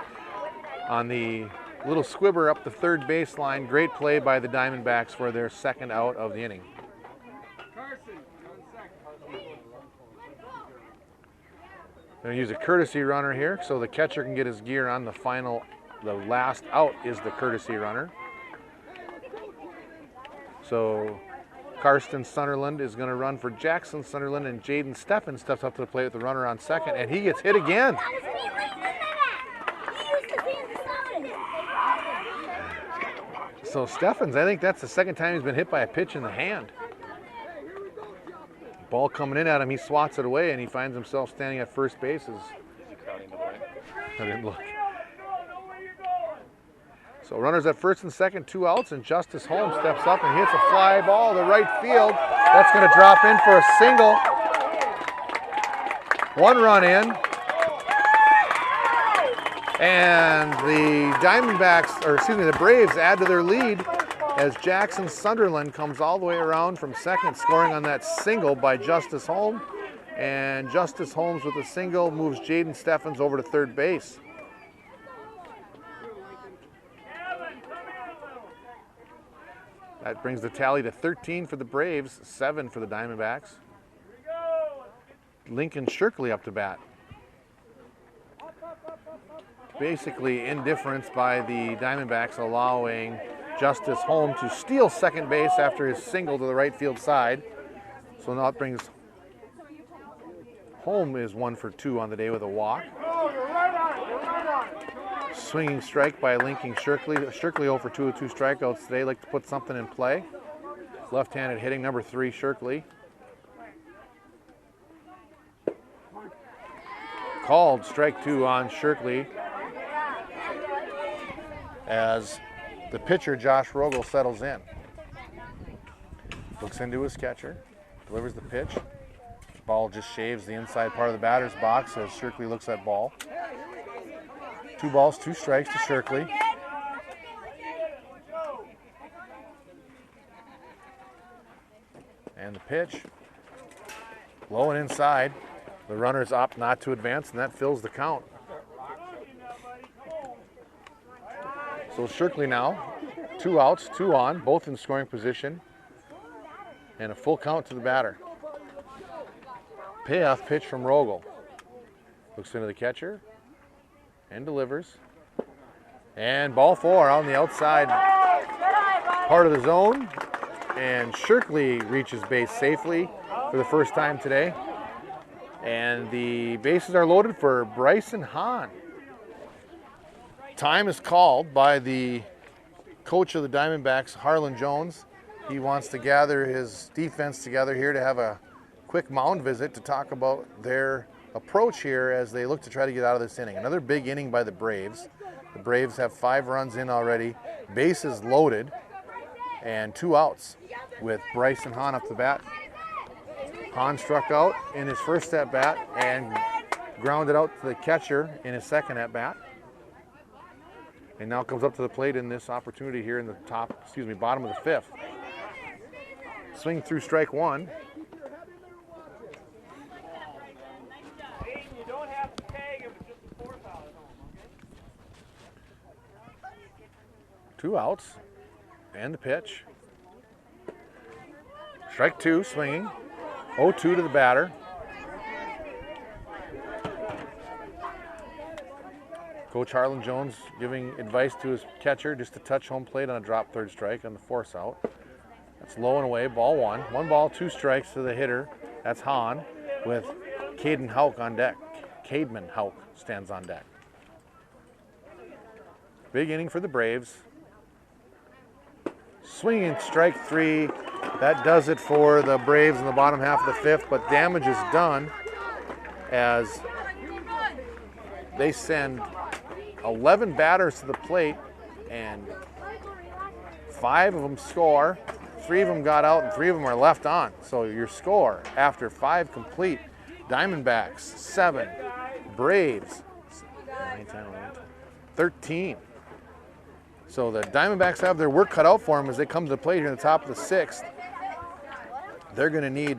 Speaker 2: on the little squibber up the third baseline. Great play by the Diamondbacks for their 2nd out of the inning. Going to use a courtesy runner here so the catcher can get his gear on. The last out is the courtesy runner. So Karsten Sunderland is going to run for Jackson Sunderland, and Jaden Steffen steps up to the plate with the runner on second, and he gets hit again. So Steffens, I think that's the 2nd time he's been hit by a pitch in the hand. Ball coming in at him, he swats it away, and he finds himself standing at first base.
Speaker 6: Is he crowding the play?
Speaker 2: I didn't look. So runners at first and second, 2 outs, and Justice Holmes steps up and hits a fly ball to right field. That's going to drop in for a single. 1 run in. And the Braves add to their lead as Jackson Sunderland comes all the way around from second, scoring on that single by Justice Holmes. And Justice Holmes with a single moves Jaden Steffens over to third base. That brings the tally to 13 for the Braves, 7 for the Diamondbacks. Lincoln Shirkley up to bat. Basically indifference by the Diamondbacks, allowing Justice Holmes to steal second base after his single to the right field side. So now it brings Holmes is 1 for 2 on the day with a walk. Swinging strike by Lincoln Shirkley. Shirkley 0 for 2 with 2 strikeouts today. Like to put something in play. Left-handed hitting, number 3, Shirkley. Called strike 2 on Shirkley as the pitcher, Josh Rogel, settles in. Looks into his catcher, delivers the pitch. Ball just shaves the inside part of the batter's box as Shirkley looks at ball. 2 balls, 2 strikes to Shirkley. And the pitch, low and inside. The runners opt not to advance, and that fills the count. So Shirkley now, 2 outs, 2 on, both in scoring position, and a full count to the batter. Payoff pitch from Rogel. Looks into the catcher and delivers. And ball 4 on the outside part of the zone. And Shirkley reaches base safely for the first time today. And the bases are loaded for Bryson Hahn. Time is called by the coach of the Diamondbacks, Harlan Jones. He wants to gather his defense together here to have a quick mound visit to talk about their approach here as they look to try to get out of this inning. Another big inning by the Braves. The Braves have 5 runs in already, bases loaded, and 2 outs with Bryson Hahn up the bat. Hahn struck out in his first at bat and grounded out to the catcher in his second at bat. And now comes up to the plate in this opportunity here in the bottom of the 5th. Swing through strike 1.
Speaker 8: You don't have to tag him, it's just a 4th out.
Speaker 2: 2 outs and the pitch. Strike 2, swinging. 0-2 to the batter. Coach Harlan Jones giving advice to his catcher just to touch home plate on a drop third strike on the force out. That's low and away, ball 1. 1 ball, 2 strikes to the hitter. That's Hahn with Caden Houck on deck. Cademan Houck stands on deck. Big inning for the Braves. Swinging strike 3. That does it for the Braves in the bottom half of the 5th, but damage is done as they send 11 batters to the plate and 5 of them score. 3 of them got out and 3 of them are left on. So your score after 5 complete, Diamondbacks 7, Braves 9, 10, 11, 13. So the Diamondbacks have their work cut out for them as they come to the plate here in the top of the 6th. They're going to need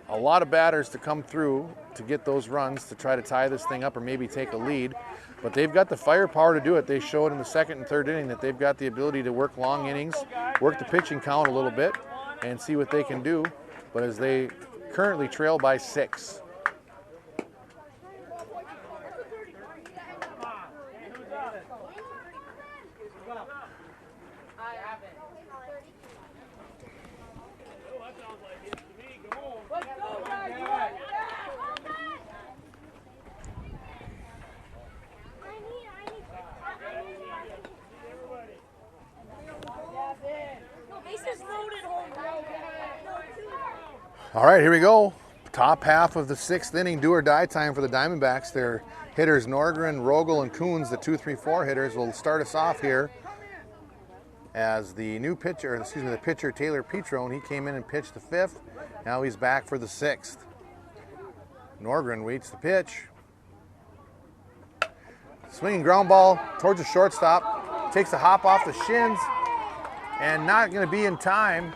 Speaker 2: a lot of batters to come through to get those runs to try to tie this thing up or maybe take a lead. But they've got the firepower to do it. They showed in the 2nd and 3rd inning that they've got the ability to work long innings, work the pitching count a little bit, and see what they can do. But as they currently trail by 6. All right, here we go. Top half of the 6th inning, do or die time for the Diamondbacks. Their hitters Norgren, Rogel, and Coons, the 2, 3, 4 hitters, will start us off here as the pitcher Taylor Petrone. He came in and pitched the 5th. Now he's back for the 6th. Norgren waits the pitch. Swinging ground ball towards the shortstop. Takes a hop off the shins and not going to be in time.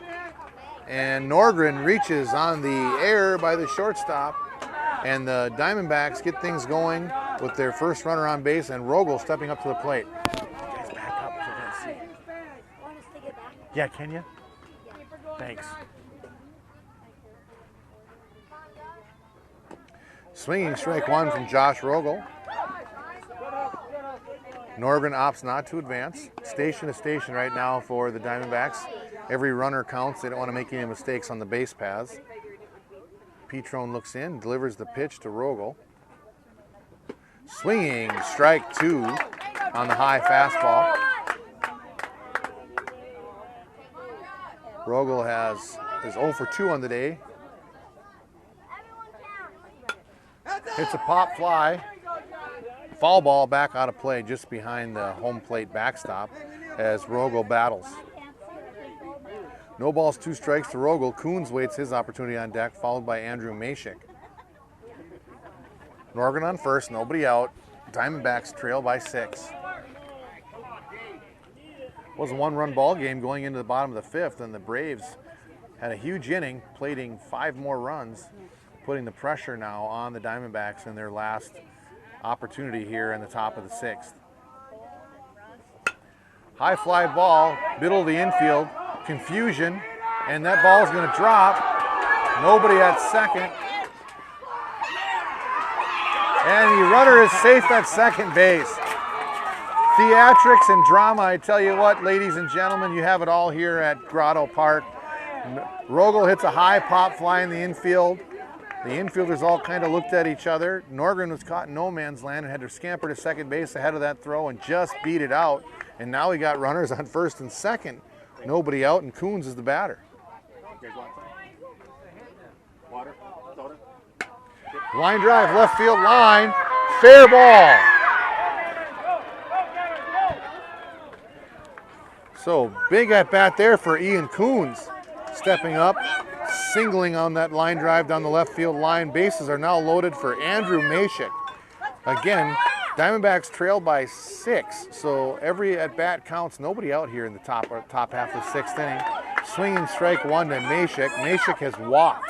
Speaker 2: And Norgren reaches on the air by the shortstop, and the Diamondbacks get things going with their first runner on base, and Rogel stepping up to the plate. Guys, back up so they can see.
Speaker 4: Want us to get back?
Speaker 2: Yeah, can you? Thanks. Swinging strike one from Josh Rogel. Norgren opts not to advance. Station to station right now for the Diamondbacks. Every runner counts. They don't want to make any mistakes on the base paths. Petrone looks in, delivers the pitch to Rogel. Swinging strike two on the high fastball. Rogel is 0 for 2 on the day. Hits a pop fly. Foul ball back out of play just behind the home plate backstop as Rogel battles. No balls, 2 strikes to Rogel. Coons waits his opportunity on deck, followed by Andrew Mashik. Norgren on first, nobody out. Diamondbacks trail by 6. It was a 1-run ball game going into the bottom of the 5th, and the Braves had a huge inning, plating 5 more runs, putting the pressure now on the Diamondbacks in their last opportunity here in the top of the 6th. High fly ball, middle of the infield, confusion, and that ball is going to drop. Nobody at second. And the runner is safe at second base. Theatrics and drama, I tell you what, ladies and gentlemen, you have it all here at Grotto Park. Rogel hits a high pop fly in the infield. The infielders all kind of looked at each other. Norgren was caught in no man's land and had to scamper to second base ahead of that throw and just beat it out. And now we got runners on first and second. Nobody out, and Coons is the batter. Line drive, left field line, fair ball. So big at bat there for Ian Coons, stepping up, singling on that line drive down the left field line. Bases are now loaded for Andrew Mashik. Again, Diamondbacks trail by 6, so every at bat counts. Nobody out here in the top half of the 6th inning. Swinging strike one to Mashik. Mashik has walked,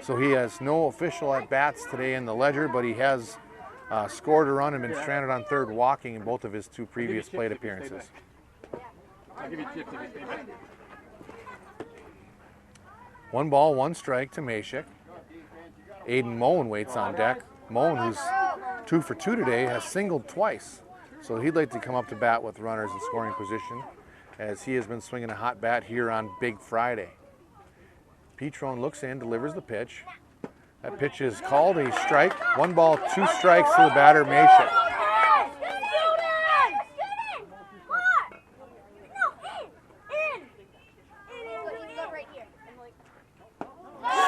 Speaker 2: so he has no official at bats today in the ledger, but he has scored a run and been stranded on third walking in both of his 2 previous plate appearances.
Speaker 6: I'll give you chips if you stay back.
Speaker 2: 1 ball, 1 strike to Mashik. Aiden Moen waits on deck. Moen, who's 2 for 2 today, has singled twice. So he'd like to come up to bat with runners in scoring position, as he has been swinging a hot bat here on Big Friday. Petrone looks in, delivers the pitch. That pitch is called a strike. 1 ball, 2 strikes to the batter, Mashik.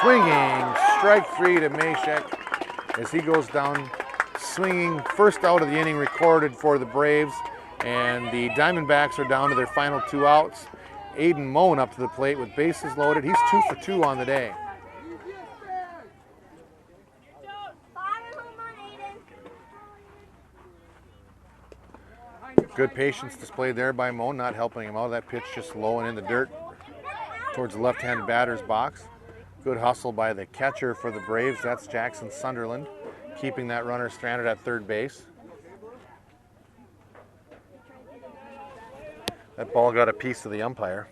Speaker 2: Swinging, strike 3 to Mashik as he goes down swinging. First out of the inning recorded for the Braves, and the Diamondbacks are down to their final 2 outs. Aiden Moen up to the plate with bases loaded. He's 2 for 2 on the day. Good patience displayed there by Moen, not helping him out. That pitch just low and in the dirt towards the left-handed batter's box. Good hustle by the catcher for the Braves. That's Jackson Sunderland, keeping that runner stranded at third base. That ball got a piece of the umpire.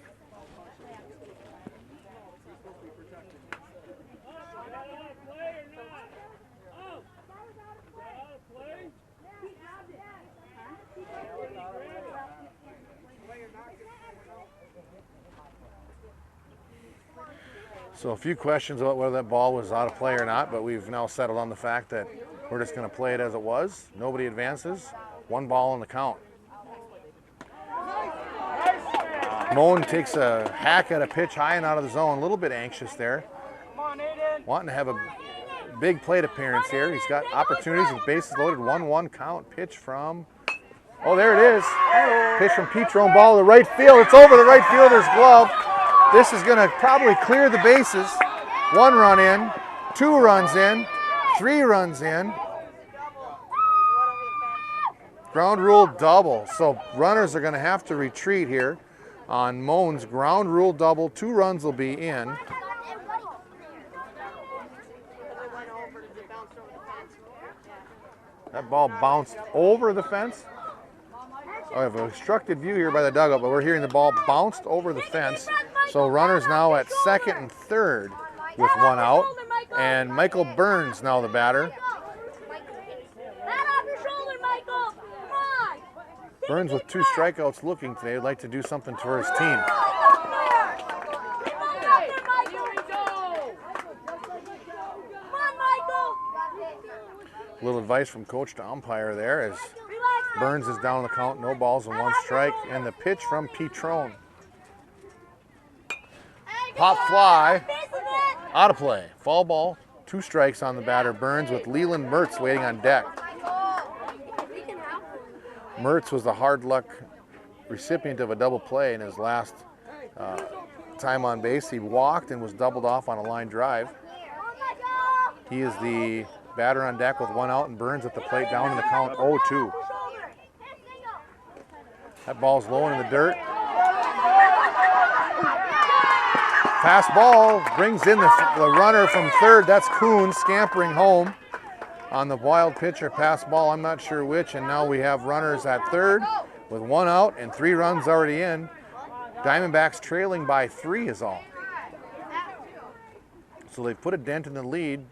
Speaker 2: So a few questions about whether that ball was out of play or not, but we've now settled on the fact that we're just going to play it as it was. Nobody advances. 1 ball on the count. Moen takes a hack at a pitch high and out of the zone. A little bit anxious there. Wanting to have a big plate appearance here. He's got opportunities with bases loaded. 1-1 count. Pitch from, oh, there it is. Pitch from Petrone, ball to the right field. It's over the right fielder's glove. This is going to probably clear the bases. 1 run in, 2 runs in, 3 runs in. Ground rule double. So runners are going to have to retreat here. on Moan's ground rule double. 2 runs will be in. That ball bounced over the fence. I have a obstructed view here by the dugout, but we're hearing the ball bounced over the fence. So runners now at second and third with 1 out. And Michael Burns now the batter. Burns with 2 strikeouts looking today. Would like to do something for his team. A little advice from coach to umpire there as Burns is down the count, no balls and 1 strike. And the pitch from Petrone. Pop fly, out of play. Fall ball, 2 strikes on the batter. Burns with Leland Mertz waiting on deck. Mertz was the hard luck recipient of a double play in his last time on base. He walked and was doubled off on a line drive. He is the batter on deck with 1 out, and Burns at the plate down in the count 0-2. That ball's low in the dirt. Pass ball brings in the runner from third. That's Kuhn scampering home on the wild pitch or pass ball. I'm not sure which. And now we have runners at third with 1 out and 3 runs already in. Diamondbacks trailing by 3 is all. So they've put a dent in the lead.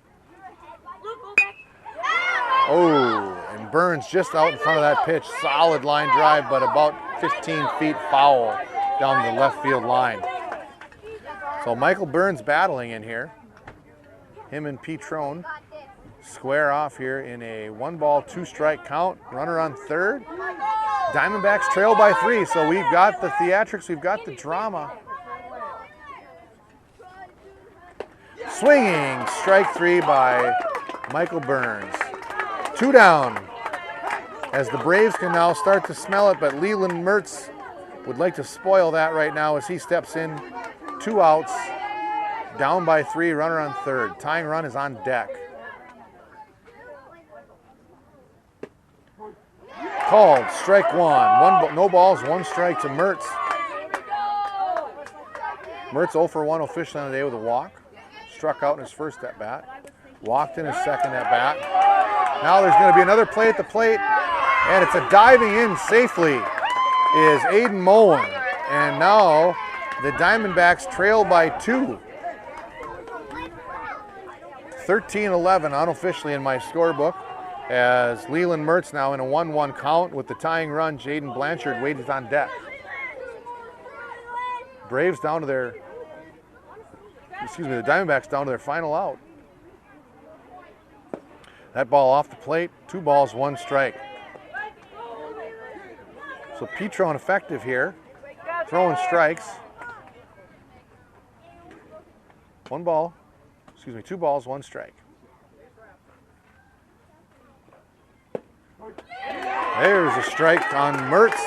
Speaker 2: Oh, and Burns just out in front of that pitch. Solid line drive, but about 15 feet foul down the left field line. So Michael Burns battling in here. Him and Petrone square off here in a 1 ball, 2 strike count. Runner on third. Diamondbacks trail by 3, so we've got the theatrics, we've got the drama. Swinging, strike 3 by Michael Burns. 2 down, as the Braves can now start to smell it, but Leland Mertz would like to spoil that right now as he steps in. 2 outs, down by 3, runner on third. Tying run is on deck. Called, strike 1. No balls, 1 strike to Mertz. Mertz 0 for 1 officially on the day with a walk. Struck out in his first at bat. Walked in his second at bat. Now there's going to be another play at the plate, and it's a diving in safely is Aiden Moen. And now the Diamondbacks trail by 2. 13-11 unofficially in my scorebook, as Leland Mertz now in a 1-1 count with the tying run. Jaden Blanchard waits on deck. Braves down to their, the Diamondbacks down to their final out. That ball off the plate, 2 balls, 1 strike. So Petrone effective here, throwing strikes. 2 balls, 1 strike. There's a strike on Mertz.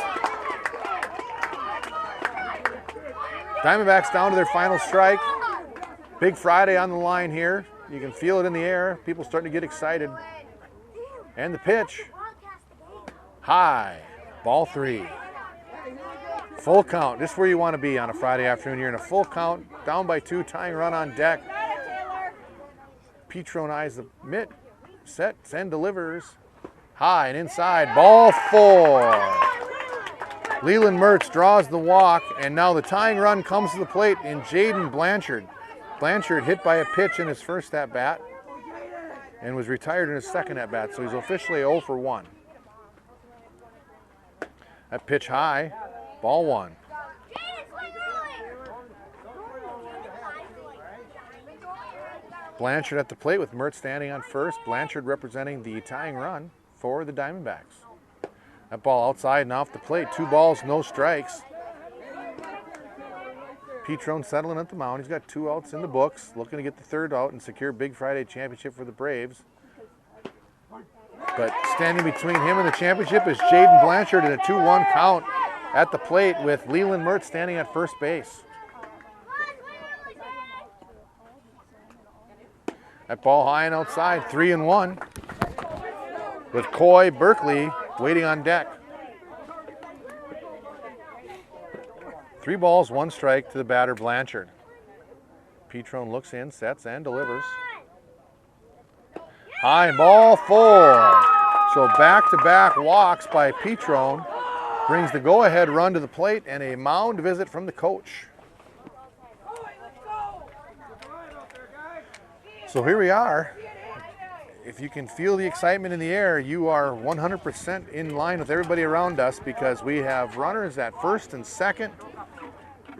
Speaker 2: Diamondbacks down to their final strike. Big Friday on the line here. You can feel it in the air. People starting to get excited. And the pitch. High. Ball 3. Full count. Just where you want to be on a Friday afternoon. You're in a full count. Down by 2. Tying run on deck. Petrone eyes the mitt. Sets and delivers. High and inside. Ball 4. Leland Mertz draws the walk. And now the tying run comes to the plate in Jaden Blanchard. Blanchard hit by a pitch in his first at-bat and was retired in his second at-bat, so he's officially 0 for 1. That pitch high, ball 1. Blanchard at the plate with Mertz standing on first. Blanchard representing the tying run for the Diamondbacks. That ball outside and off the plate. 2 balls, no strikes. Petrone settling at the mound. He's got 2 outs in the books, looking to get the 3rd out and secure Big Friday championship for the Braves. But standing between him and the championship is Jaden Blanchard in a 2-1 count at the plate with Leland Mertz standing at first base. That ball high and outside, 3-1, with Coy Berkeley waiting on deck. 3 balls, 1 strike to the batter, Blanchard. Petrone looks in, sets, and delivers. High ball 4. So back-to-back walks by Petrone brings the go-ahead run to the plate and a mound visit from the coach. So here we are. If you can feel the excitement in the air, you are 100% in line with everybody around us because we have runners at first and second.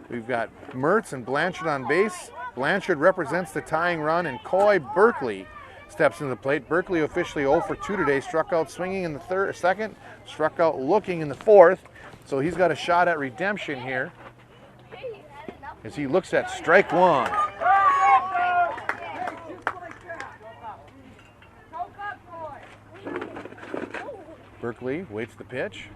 Speaker 2: We've got Mertz and Blanchard on base. Blanchard represents the tying run, and Coy Berkeley steps into the plate. Berkeley officially 0 for 2 today, struck out swinging in the second, struck out looking in the 4th. So he's got a shot at redemption here as he looks at strike 1. Berkeley waits the pitch.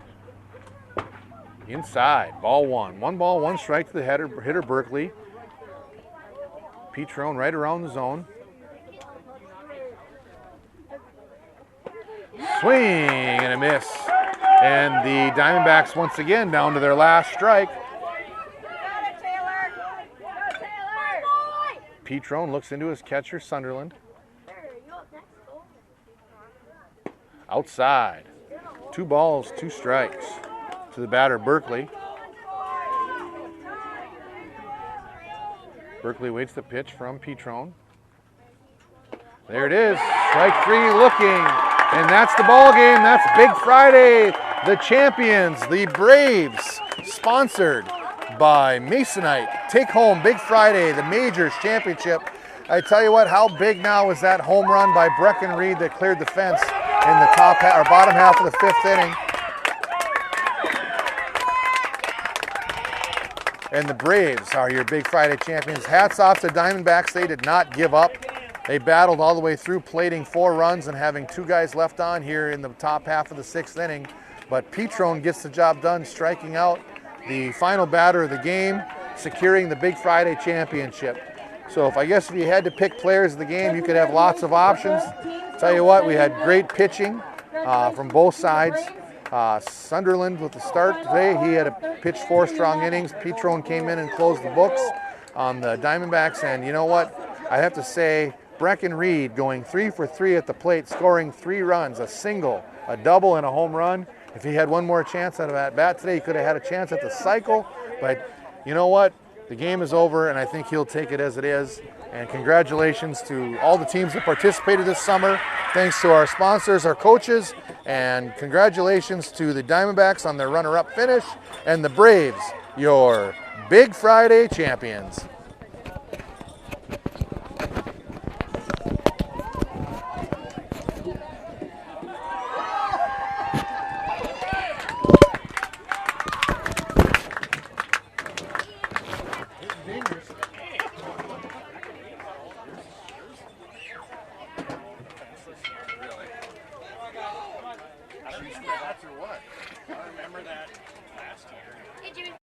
Speaker 2: Inside, ball 1. 1 ball, 1 strike to the hitter Berkeley. Petrone right around the zone. Swing and a miss. And the Diamondbacks once again down to their last strike. Petrone looks into his catcher, Sunderland. Outside. 2 balls, 2 strikes to the batter, Berkeley. Berkeley waits the pitch from Petrone. There it is, strike 3 looking, and that's the ball game. That's Big Friday. The champions, the Braves, sponsored by Masonite, take home Big Friday, the Majors Championship. I tell you what, how big now is that home run by Brecken Reed that cleared the fence in the bottom half of the 5th inning. And the Braves are your Big Friday champions. Hats off to Diamondbacks. They did not give up. They battled all the way through, plating 4 runs and having 2 guys left on here in the top half of the 6th inning. But Petrone gets the job done, striking out the final batter of the game, securing the Big Friday championship. So if you had to pick players of the game, you could have lots of options. Tell you what, we had great pitching from both sides. Sunderland with the start today, he had a pitched 4 strong innings. Petrone came in and closed the books on the Diamondbacks, and you know what? I have to say, Brecken Reed going 3 for 3 at the plate, scoring 3 runs, a single, a double, and a home run. If he had one more chance out of at bat today, he could have had a chance at the cycle. But you know what? The game is over, and I think he'll take it as it is. And congratulations to all the teams that participated this summer. Thanks to our sponsors, our coaches, and congratulations to the Diamondbacks on their runner-up finish, and the Braves, your Big Friday champions.
Speaker 8: That's or what? I remember that last year.
Speaker 7: Hey, Jimmy.